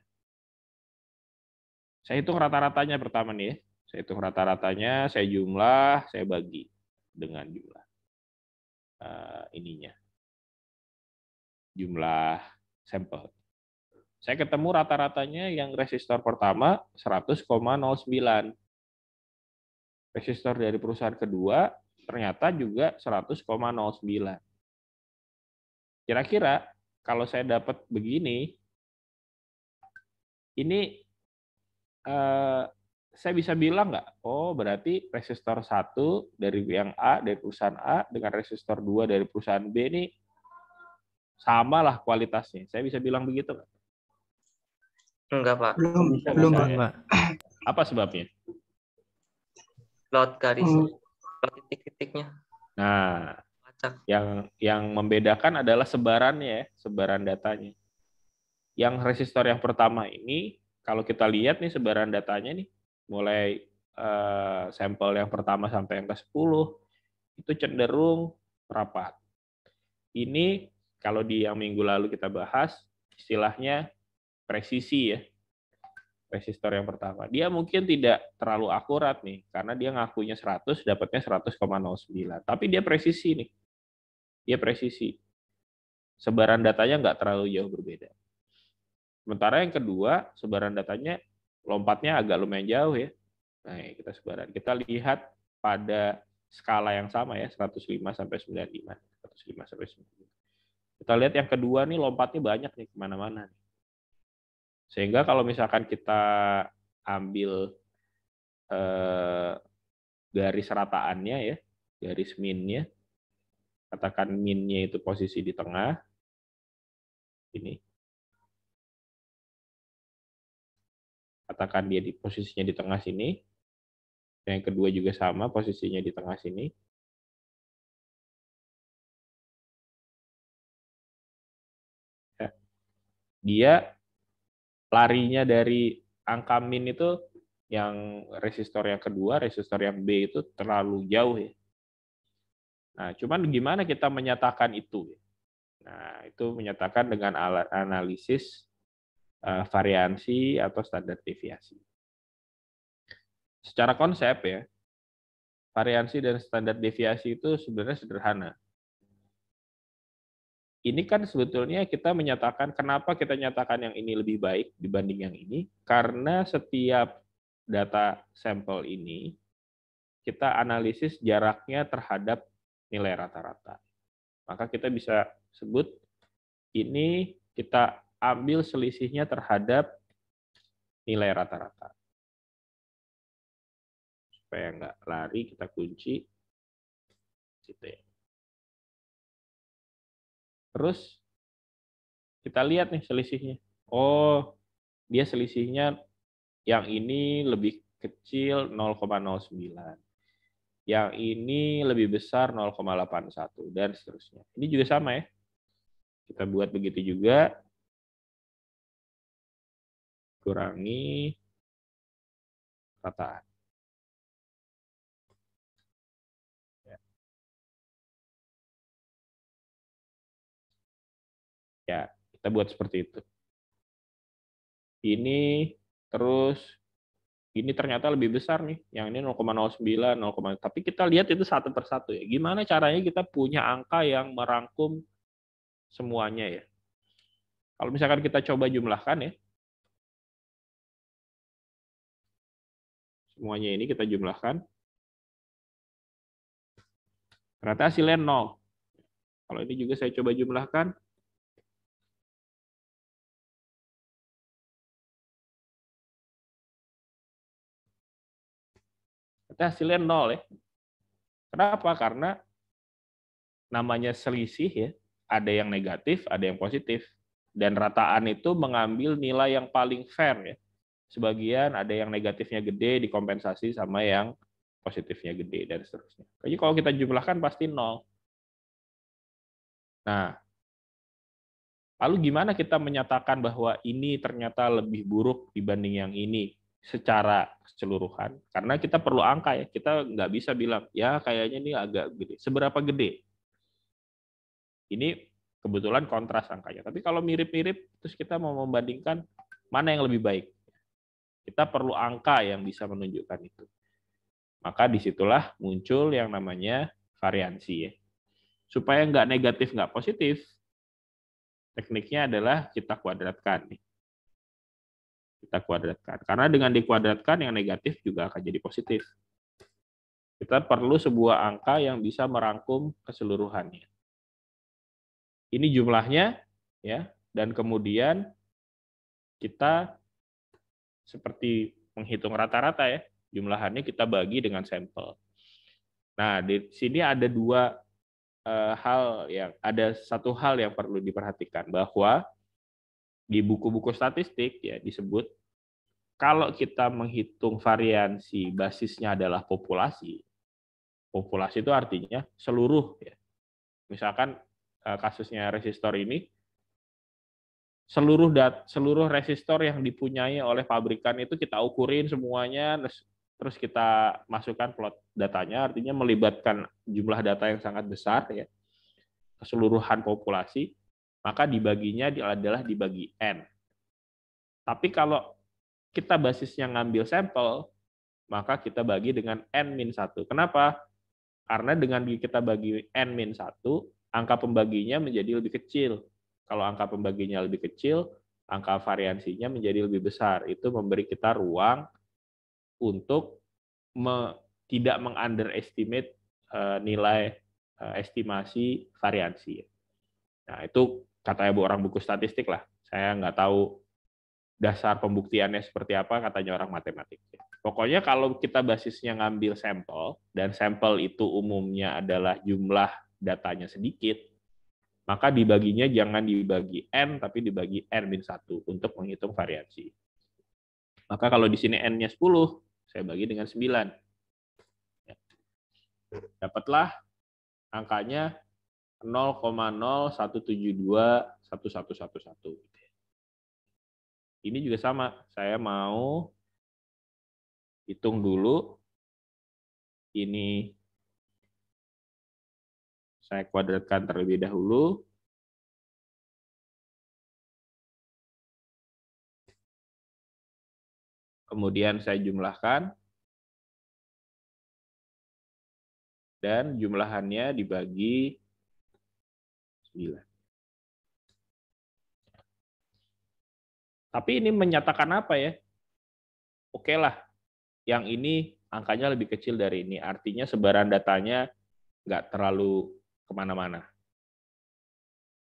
Saya hitung rata-ratanya pertama nih ya. Saya hitung rata-ratanya, saya jumlah, saya bagi dengan jumlah ininya. Jumlah sampel. Saya ketemu rata-ratanya yang resistor pertama 100,09. Resistor dari perusahaan kedua ternyata juga 100,09. Kira-kira kalau saya dapat begini, ini saya bisa bilang nggak? Oh, berarti resistor 1 dari yang A, dari perusahaan A, dengan resistor 2 dari perusahaan B ini Samalah kualitasnya. Saya bisa bilang begitu nggak? Enggak, Pak. Belum, Bisa, belum, bisa, Pak. ya? Enggak. Apa sebabnya? Lot garis, lot titik-titiknya. Nah, Acak. yang membedakan adalah sebarannya ya, sebaran datanya. Yang resistor yang pertama ini, kalau kita lihat nih sebaran datanya nih, mulai sampel yang pertama sampai yang ke-10, itu cenderung rapat. Ini kalau di yang minggu lalu kita bahas, istilahnya presisi ya. Resistor yang pertama. Dia mungkin tidak terlalu akurat nih, karena dia ngakunya 100, dapatnya 100,09. Tapi dia presisi nih. Dia presisi. Sebaran datanya nggak terlalu jauh berbeda. Sementara yang kedua, sebaran datanya lompatnya agak lumayan jauh ya. Nah, kita sebaran. Kita lihat pada skala yang sama ya, 105 sampai 95. 105 sampai 95. Kita lihat yang kedua nih lompatnya banyak nih kemana-mana. Sehingga kalau misalkan kita ambil garis rataannya ya, garis minnya, katakan minnya itu posisi di tengah, ini. Katakan dia di posisinya di tengah sini. Yang kedua juga sama, posisinya di tengah sini. Ya. Dia larinya dari angka min itu yang resistor yang kedua, resistor yang B itu terlalu jauh ya. Nah, cuman gimana kita menyatakan itu? Nah, itu menyatakan dengan alat analisis variansi atau standar deviasi. Secara konsep ya, variansi dan standar deviasi itu sebenarnya sederhana. Ini kan sebetulnya kita menyatakan, kenapa kita nyatakan yang ini lebih baik dibanding yang ini, karena setiap data sampel ini, kita analisis jaraknya terhadap nilai rata-rata. Maka kita bisa sebut, ini kita ambil selisihnya terhadap nilai rata-rata. Supaya nggak lari, kita kunci. Gitu ya. Terus kita lihat nih selisihnya. Oh, dia selisihnya yang ini lebih kecil 0,09. Yang ini lebih besar 0,81 dan seterusnya. Ini juga sama ya. Kita buat begitu juga. Kurangi rataan. Ya, kita buat seperti itu. Ini terus ini ternyata lebih besar nih. Yang ini 0,09, 0, tapi kita lihat itu satu persatu ya. Gimana caranya kita punya angka yang merangkum semuanya ya. Kalau misalkan kita coba jumlahkan ya. Semuanya ini kita jumlahkan. Ternyata hasilnya 0. Kalau ini juga saya coba jumlahkan. Ternyata hasilnya 0 ya. Kenapa? Karena namanya selisih ya. Ada yang negatif, ada yang positif. Dan rataan itu mengambil nilai yang paling fair ya. Sebagian ada yang negatifnya gede dikompensasi sama yang positifnya gede dan seterusnya. Jadi kalau kita jumlahkan pasti 0. Nah, lalu gimana kita menyatakan bahwa ini ternyata lebih buruk dibanding yang ini secara keseluruhan? Karena kita perlu angka ya. Kita nggak bisa bilang, ya kayaknya ini agak gede. Seberapa gede? Ini kebetulan kontras angkanya. Tapi kalau mirip-mirip, terus kita mau membandingkan mana yang lebih baik. Kita perlu angka yang bisa menunjukkan itu. Maka disitulah muncul yang namanya variansi ya. Supaya nggak negatif, nggak positif, tekniknya adalah kita kuadratkan. Kita kuadratkan. Karena dengan dikuadratkan, yang negatif juga akan jadi positif. Kita perlu sebuah angka yang bisa merangkum keseluruhannya. Ini jumlahnya, ya, dan kemudian kita seperti menghitung rata-rata ya, jumlahannya kita bagi dengan sampel. Nah, di sini ada dua satu hal yang perlu diperhatikan, bahwa di buku-buku statistik ya disebut kalau kita menghitung variansi basisnya adalah populasi. Populasi itu artinya seluruh ya. Misalkan kasusnya resistor ini, seluruh resistor yang dipunyai oleh pabrikan itu kita ukurin semuanya, terus kita masukkan plot datanya, artinya melibatkan jumlah data yang sangat besar ya, keseluruhan populasi, maka dibaginya adalah dibagi N. Tapi kalau kita basisnya ngambil sampel, maka kita bagi dengan N-1. Kenapa? Karena dengan kita bagi N-1, angka pembaginya menjadi lebih kecil. Kalau angka pembaginya lebih kecil, angka variansinya menjadi lebih besar. Itu memberi kita ruang untuk tidak meng-underestimate nilai estimasi variansi. Nah, itu katanya orang buku statistik lah. Saya nggak tahu dasar pembuktiannya seperti apa, katanya orang matematik. Pokoknya kalau kita basisnya ngambil sampel, dan sampel itu umumnya adalah jumlah datanya sedikit, maka dibaginya jangan dibagi N, tapi dibagi N-1 untuk menghitung variansi. Maka kalau di sini N-nya 10, saya bagi dengan 9. Dapatlah angkanya 0,01721111. Ini juga sama, saya mau hitung dulu. Ini saya kuadratkan terlebih dahulu. Kemudian saya jumlahkan. Dan jumlahannya dibagi 9. Tapi ini menyatakan apa ya? Oke lah, yang ini angkanya lebih kecil dari ini. Artinya sebaran datanya nggak terlalu kemana-mana.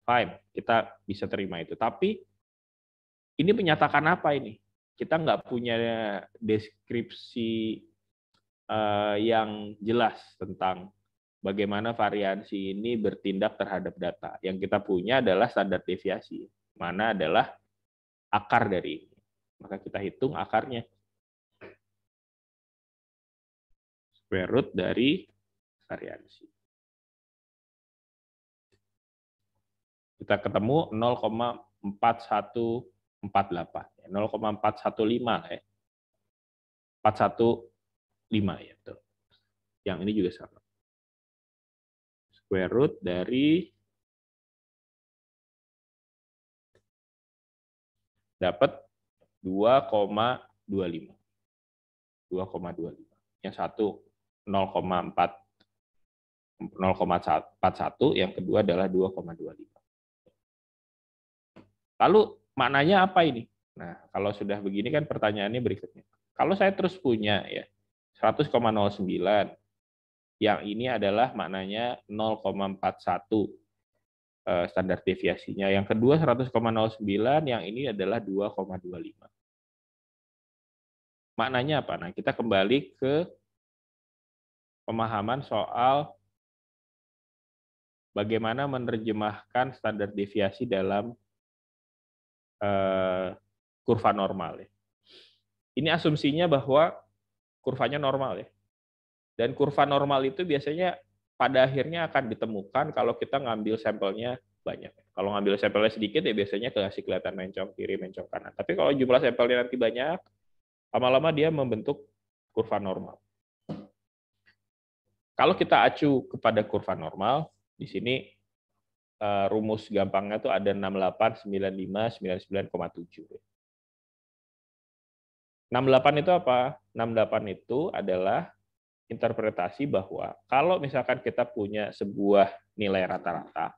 Fine, kita bisa terima itu. Tapi ini menyatakan apa ini? Kita nggak punya deskripsi yang jelas tentang bagaimana variansi ini bertindak terhadap data. Yang kita punya adalah standar deviasi, mana adalah akar dari ini. Maka kita hitung akarnya. Square root dari variansi. Kita ketemu 0,4148. 0,415 ya. 415 ya. Tuh. Yang ini juga sama. Square root dari dapat 2,25. 2,25. Yang satu 0,41, yang kedua adalah 2,25. Lalu maknanya apa ini? Nah, kalau sudah begini kan pertanyaannya berikutnya. Kalau saya terus punya ya 100,09, yang ini adalah maknanya 0,41 standar deviasinya. Yang kedua 100,09, yang ini adalah 2,25. Maknanya apa? Nah, kita kembali ke pemahaman soal bagaimana menerjemahkan standar deviasi dalam kurva normal. Ya. Ini asumsinya bahwa kurvanya normal ya. Dan kurva normal itu biasanya pada akhirnya akan ditemukan kalau kita ngambil sampelnya banyak. Kalau ngambil sampelnya sedikit ya biasanya kasih kelihatan mencong kiri, mencong kanan. Tapi kalau jumlah sampelnya nanti banyak, lama-lama dia membentuk kurva normal. Kalau kita acu kepada kurva normal, di sini rumus gampangnya tuh ada 68, 95, 99,7. 68 itu apa? 68 itu adalah interpretasi bahwa kalau misalkan kita punya sebuah nilai rata-rata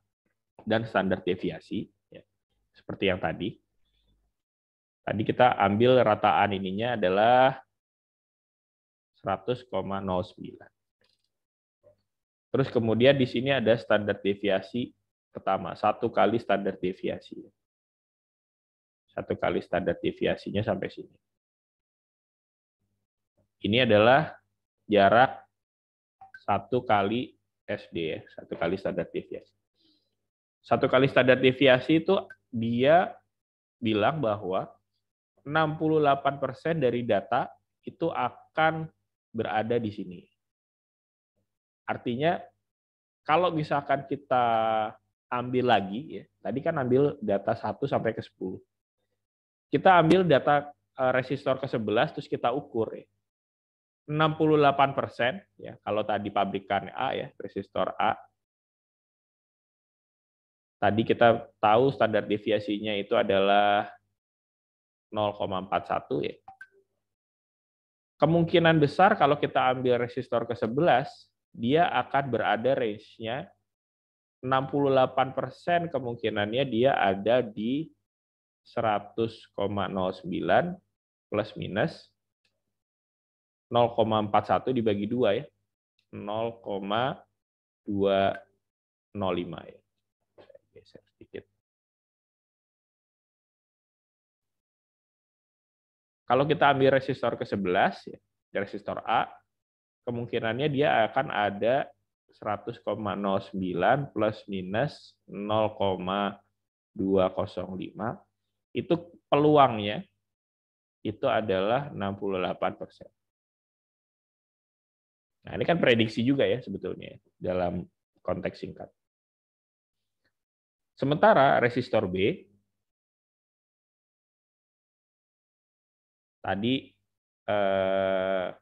dan standar deviasi, ya, seperti yang tadi kita ambil rataan ininya adalah 100,09. Terus kemudian di sini ada standar deviasi pertama, 1 kali standar deviasi. 1 kali standar deviasinya sampai sini. Ini adalah jarak 1 kali SD ya, 1 kali standar deviasi. 1 kali standar deviasi itu dia bilang bahwa 68% dari data itu akan berada di sini. Artinya kalau misalkan kita ambil lagi, ya, tadi kan ambil data 1 sampai ke 10. Kita ambil data resistor ke 11, terus kita ukur. Ya. 68%, ya, kalau tadi pabrikan A, ya, resistor A. Tadi kita tahu standar deviasinya itu adalah 0,41, ya. Kemungkinan besar kalau kita ambil resistor ke 11, dia akan berada range-nya 68% kemungkinannya dia ada di 100,09 plus minus 0,41 dibagi 2 ya. 0,205 ya. Saya geser sedikit. Kalau kita ambil resistor ke 11 ya, resistor A, kemungkinannya dia akan ada 100,09 plus minus 0,205. Itu peluangnya itu adalah 68%. Nah, ini kan prediksi juga ya sebetulnya dalam konteks singkat. Sementara resistor B tadi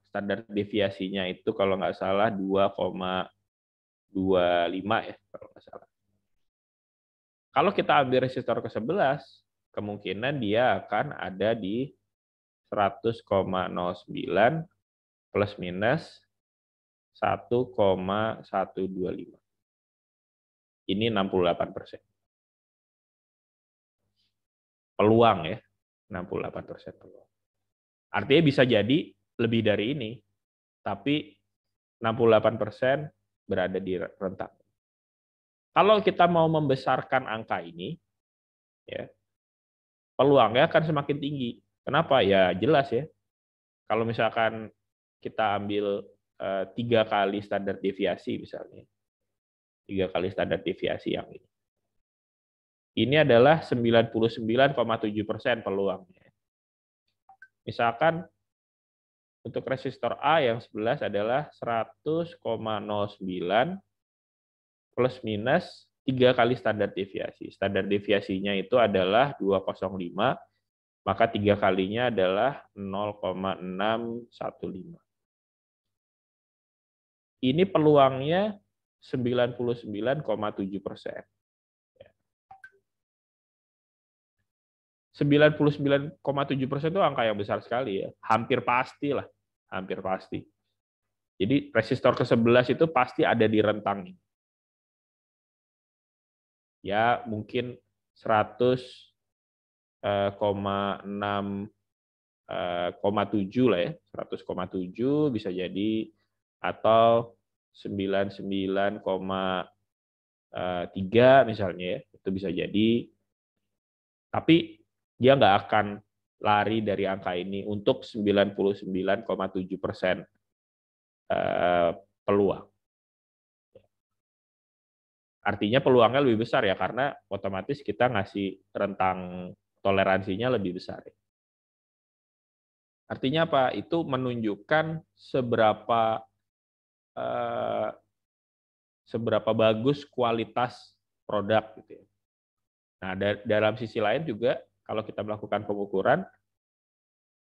standar deviasinya itu kalau nggak salah 2,25 ya kalau nggak salah. Kalau kita ambil resistor ke 11, kemungkinan dia akan ada di 100,09 plus minus 1,125. Ini 68%. Peluang ya, 68% peluang. Artinya bisa jadi lebih dari ini, tapi 68% berada di rentang. Kalau kita mau membesarkan angka ini, ya, peluangnya akan semakin tinggi. Kenapa? Ya jelas ya. Kalau misalkan kita ambil 3 kali standar deviasi misalnya, 3 kali standar deviasi yang ini. Ini adalah 99,7% peluangnya. Misalkan untuk resistor A yang 11 adalah 100,09 plus minus 3 kali standar deviasi. Standar deviasinya itu adalah 205, maka 3 kalinya adalah 0,615. Ini peluangnya 99,7%. 99,7% itu angka yang besar sekali ya. Hampir pasti lah. Hampir pasti. Jadi resistor ke-11 itu pasti ada di rentang ini. Ya mungkin 100,6,7 lah ya. 100,7 bisa jadi. Atau 99,3 misalnya ya. Itu bisa jadi. Tapi dia nggak akan lari dari angka ini untuk 99,7% peluang. Artinya peluangnya lebih besar ya, karena otomatis kita ngasih rentang toleransinya lebih besar. Artinya apa? Itu menunjukkan seberapa bagus kualitas produk gitu ya. Nah, dalam sisi lain juga kalau kita melakukan pengukuran,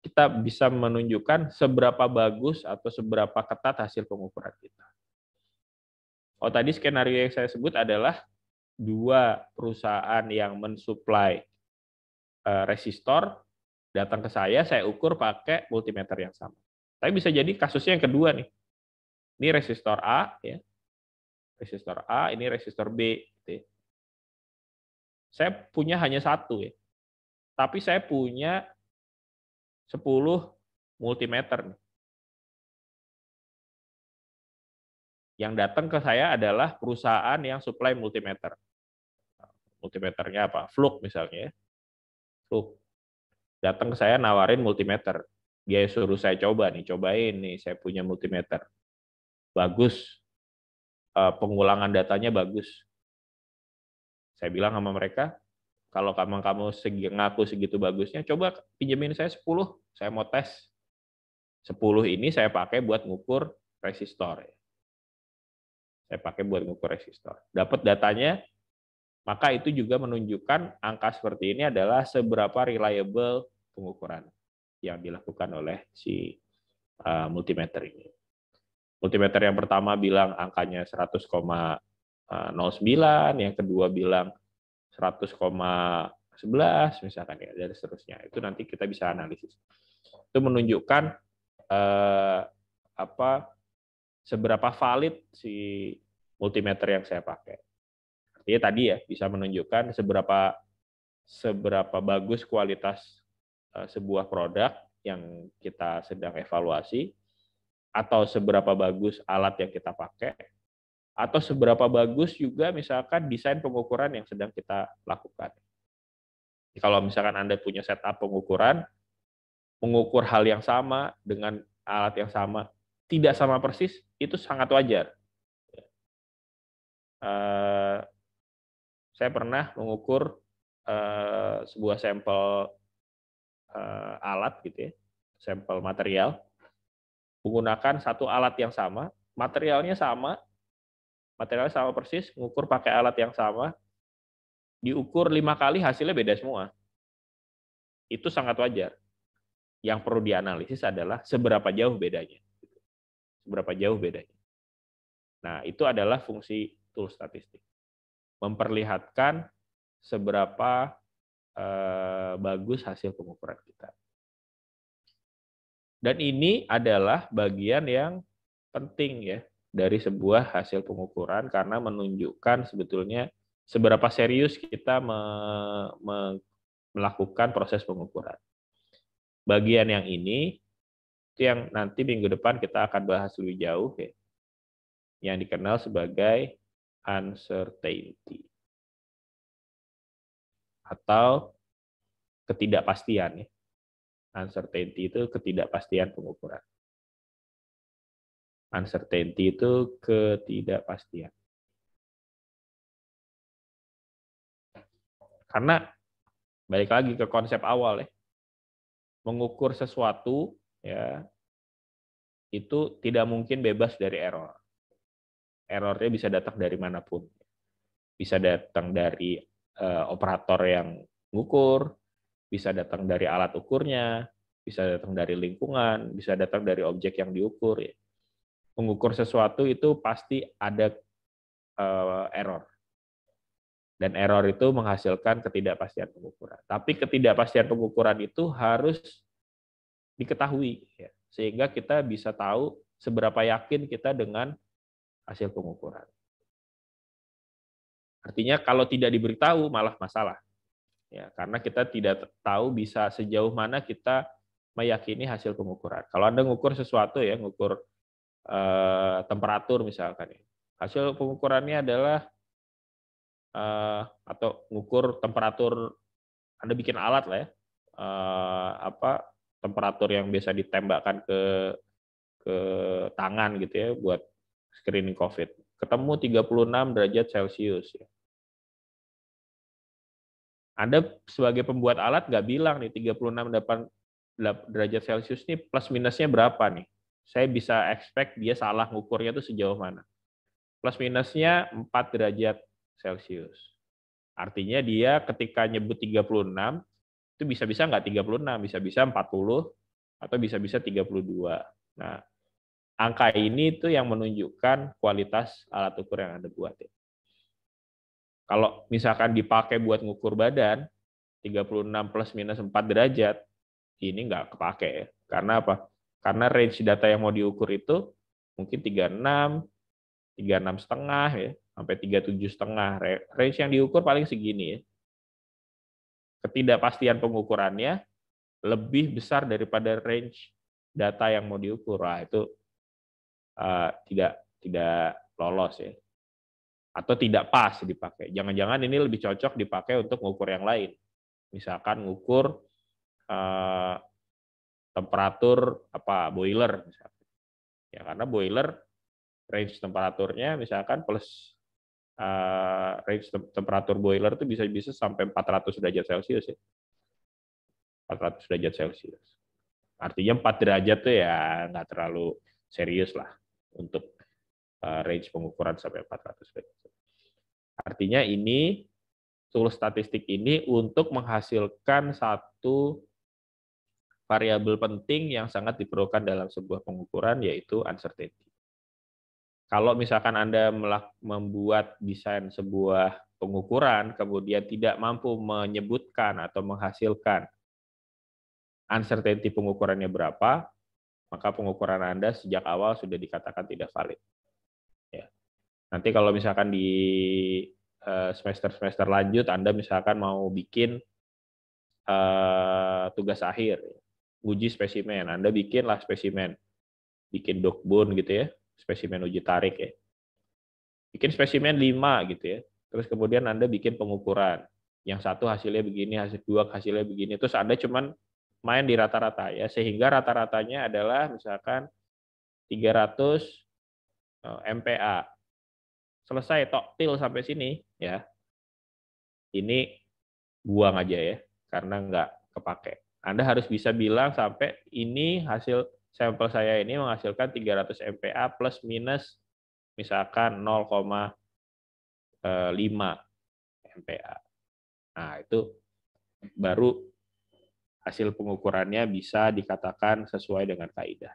kita bisa menunjukkan seberapa bagus atau seberapa ketat hasil pengukuran kita. Oh, tadi skenario yang saya sebut adalah 2 perusahaan yang mensuplai resistor datang ke saya ukur pakai multimeter yang sama. Tapi bisa jadi kasusnya yang kedua nih. Ini resistor A, ya. Resistor A, ini resistor B. Gitu ya. Saya punya hanya 1 ya. Tapi saya punya 10 multimeter. Yang datang ke saya adalah perusahaan yang supply multimeter. Multimeternya apa? Fluke misalnya. Fluke. Datang ke saya nawarin multimeter. Dia suruh saya coba nih, cobain nih, saya punya multimeter. Bagus. pengulangan datanya bagus. Saya bilang sama mereka, kalau kamu ngaku segitu bagusnya, coba pinjemin saya 10, saya mau tes. 10 ini saya pakai buat ngukur resistor. Saya pakai buat ngukur resistor. Dapat datanya, maka itu juga menunjukkan angka seperti ini adalah seberapa reliable pengukuran yang dilakukan oleh si multimeter ini. Multimeter yang pertama bilang angkanya 100,09, yang kedua bilang 100,11 misalkan ya, dan seterusnya. Itu nanti kita bisa analisis. Itu menunjukkan seberapa valid si multimeter yang saya pakai. Artinya tadi ya bisa menunjukkan seberapa bagus kualitas sebuah produk yang kita sedang evaluasi, atau seberapa bagus alat yang kita pakai, atau seberapa bagus juga misalkan desain pengukuran yang sedang kita lakukan. Kalau misalkan Anda punya setup pengukuran, mengukur hal yang sama dengan alat yang sama, tidak sama persis, itu sangat wajar. Saya pernah mengukur sebuah sampel alat gitu ya, sampel material, menggunakan satu alat yang sama, materialnya sama persis, mengukur pakai alat yang sama, diukur 5 kali hasilnya beda semua. Itu sangat wajar. Yang perlu dianalisis adalah seberapa jauh bedanya. Seberapa jauh bedanya. Nah, itu adalah fungsi tool statistik. Memperlihatkan seberapa bagus hasil pengukuran kita. Dan ini adalah bagian yang penting ya dari sebuah hasil pengukuran, karena menunjukkan sebetulnya seberapa serius kita melakukan proses pengukuran. Bagian yang ini itu yang nanti minggu depan kita akan bahas lebih jauh ya, yang dikenal sebagai uncertainty atau ketidakpastian ya. Uncertainty itu ketidakpastian pengukuran. Uncertainty itu ketidakpastian. Karena balik lagi ke konsep awal ya, mengukur sesuatu ya itu tidak mungkin bebas dari error. Errornya bisa datang dari manapun. Bisa datang dari operator yang mengukur, bisa datang dari alat ukurnya, bisa datang dari lingkungan, bisa datang dari objek yang diukur ya. Mengukur sesuatu itu pasti ada error. Dan error itu menghasilkan ketidakpastian pengukuran. Tapi ketidakpastian pengukuran itu harus diketahui, ya, sehingga kita bisa tahu seberapa yakin kita dengan hasil pengukuran. Artinya kalau tidak diberitahu malah masalah. Ya, karena kita tidak tahu bisa sejauh mana kita meyakini hasil pengukuran. Kalau Anda mengukur sesuatu ya, mengukur temperatur misalkan, hasil pengukurannya adalah atau mengukur temperatur, Anda bikin alat lah ya, temperatur yang biasa ditembakkan ke tangan gitu ya buat screening COVID. Ketemu 36 derajat Celcius ya. Anda sebagai pembuat alat nggak bilang nih 36 derajat Celcius ini plus minusnya berapa nih. Saya bisa expect dia salah ngukurnya itu sejauh mana. Plus minusnya 4 derajat Celcius. Artinya dia ketika nyebut 36, itu bisa-bisa nggak 36, bisa-bisa 40, atau bisa-bisa 32. Nah, angka ini itu yang menunjukkan kualitas alat ukur yang Anda buat ya. Kalau misalkan dipakai buat ngukur badan, 36 plus minus 4 derajat, ini nggak kepake ya. Karena apa? Karena range data yang mau diukur itu mungkin 36, 36,5 ya, sampai 37,5. Range yang diukur paling segini ya. Ketidakpastian pengukurannya lebih besar daripada range data yang mau diukur. Nah, itu tidak lolos ya. Atau tidak pas dipakai. Jangan-jangan ini lebih cocok dipakai untuk mengukur yang lain. Misalkan mengukur temperatur boiler misalkan. Ya, karena boiler range temperaturnya misalkan plus range temperatur boiler itu bisa sampai 400 derajat Celcius ya. 400 derajat Celcius. Artinya 4 derajat tuh ya nggak terlalu serius lah untuk range pengukuran sampai 400 derajat. Artinya ini tool statistik ini untuk menghasilkan satu variabel penting yang sangat diperlukan dalam sebuah pengukuran, yaitu uncertainty. Kalau misalkan Anda membuat desain sebuah pengukuran, kemudian tidak mampu menyebutkan atau menghasilkan uncertainty pengukurannya berapa, maka pengukuran Anda sejak awal sudah dikatakan tidak valid. Ya. Nanti kalau misalkan di semester-semester lanjut, Anda misalkan mau bikin tugas akhir, uji spesimen, Anda bikinlah spesimen, bikin dogbone gitu ya, spesimen uji tarik ya. Bikin spesimen 5 gitu ya. Terus kemudian Anda bikin pengukuran. Yang satu hasilnya begini, hasil dua hasilnya begini. Terus Anda cuman main di rata-rata ya, sehingga rata-ratanya adalah misalkan 300 MPa. Selesai tok til sampai sini ya. Ini buang aja ya, karena nggak kepake. Anda harus bisa bilang sampai ini hasil sampel saya ini menghasilkan 300 MPa plus minus misalkan 0,5 MPa. Nah, itu baru hasil pengukurannya bisa dikatakan sesuai dengan kaidah.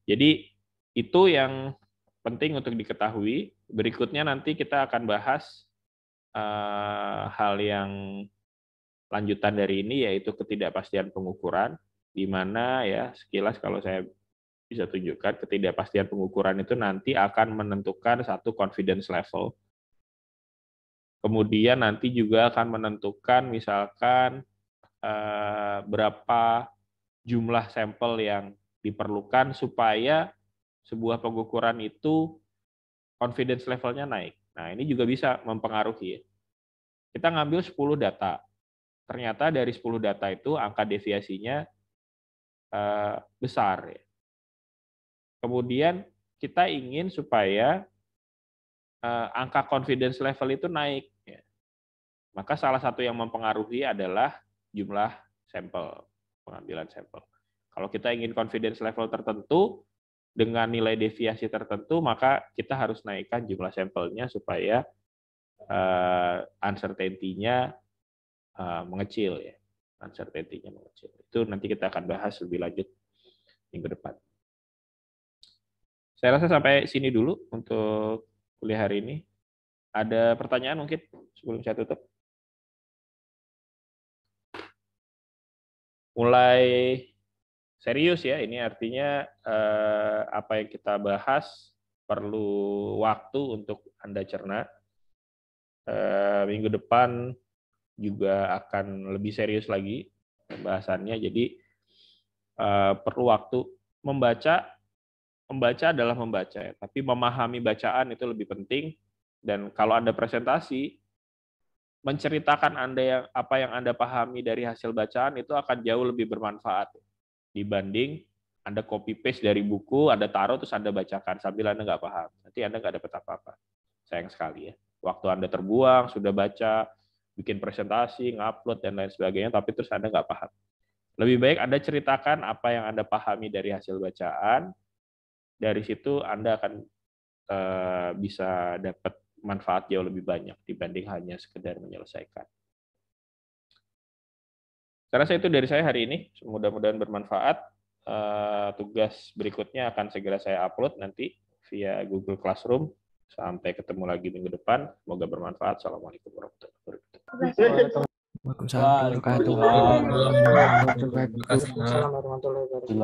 Jadi itu yang penting untuk diketahui. Berikutnya nanti kita akan bahas hal yang lanjutan dari ini, yaitu ketidakpastian pengukuran, di mana ya sekilas kalau saya bisa tunjukkan, ketidakpastian pengukuran itu nanti akan menentukan satu confidence level. Kemudian nanti juga akan menentukan misalkan berapa jumlah sampel yang diperlukan supaya sebuah pengukuran itu confidence levelnya naik. Nah, ini juga bisa mempengaruhi. Kita ngambil 10 data. Ternyata dari 10 data itu angka deviasinya besar. Kemudian kita ingin supaya angka confidence level itu naik. Maka salah satu yang mempengaruhi adalah jumlah sampel, pengambilan sampel. Kalau kita ingin confidence level tertentu dengan nilai deviasi tertentu, maka kita harus naikkan jumlah sampelnya supaya uncertainty-nya mengecil ya. Uncertainty-nya mengecil. Itu nanti kita akan bahas lebih lanjut minggu depan. Saya rasa sampai sini dulu untuk kuliah hari ini. Ada pertanyaan mungkin sebelum saya tutup? Mulai serius ya, ini artinya apa yang kita bahas perlu waktu untuk Anda cerna. Minggu depan juga akan lebih serius lagi pembahasannya, jadi perlu waktu. Membaca adalah membaca, ya, tapi memahami bacaan itu lebih penting. Dan kalau Anda presentasi, menceritakan apa yang Anda pahami dari hasil bacaan itu akan jauh lebih bermanfaat dibanding Anda copy paste dari buku, Anda taruh terus Anda bacakan sambil Anda nggak paham. Nanti Anda nggak dapat apa-apa. Sayang sekali ya. Waktu Anda terbuang, sudah baca, bikin presentasi, ngupload dan lain sebagainya, tapi terus Anda nggak paham. Lebih baik Anda ceritakan apa yang Anda pahami dari hasil bacaan. Dari situ Anda akan bisa dapat manfaat jauh lebih banyak dibanding hanya sekedar menyelesaikan. Saya rasa itu dari saya hari ini. Mudah-mudahan bermanfaat. Tugas berikutnya akan segera saya upload nanti via Google Classroom. Sampai ketemu lagi minggu depan. Semoga bermanfaat. Assalamualaikum warahmatullahi wabarakatuh. Waalaikumsalam warahmatullahi wabarakatuh.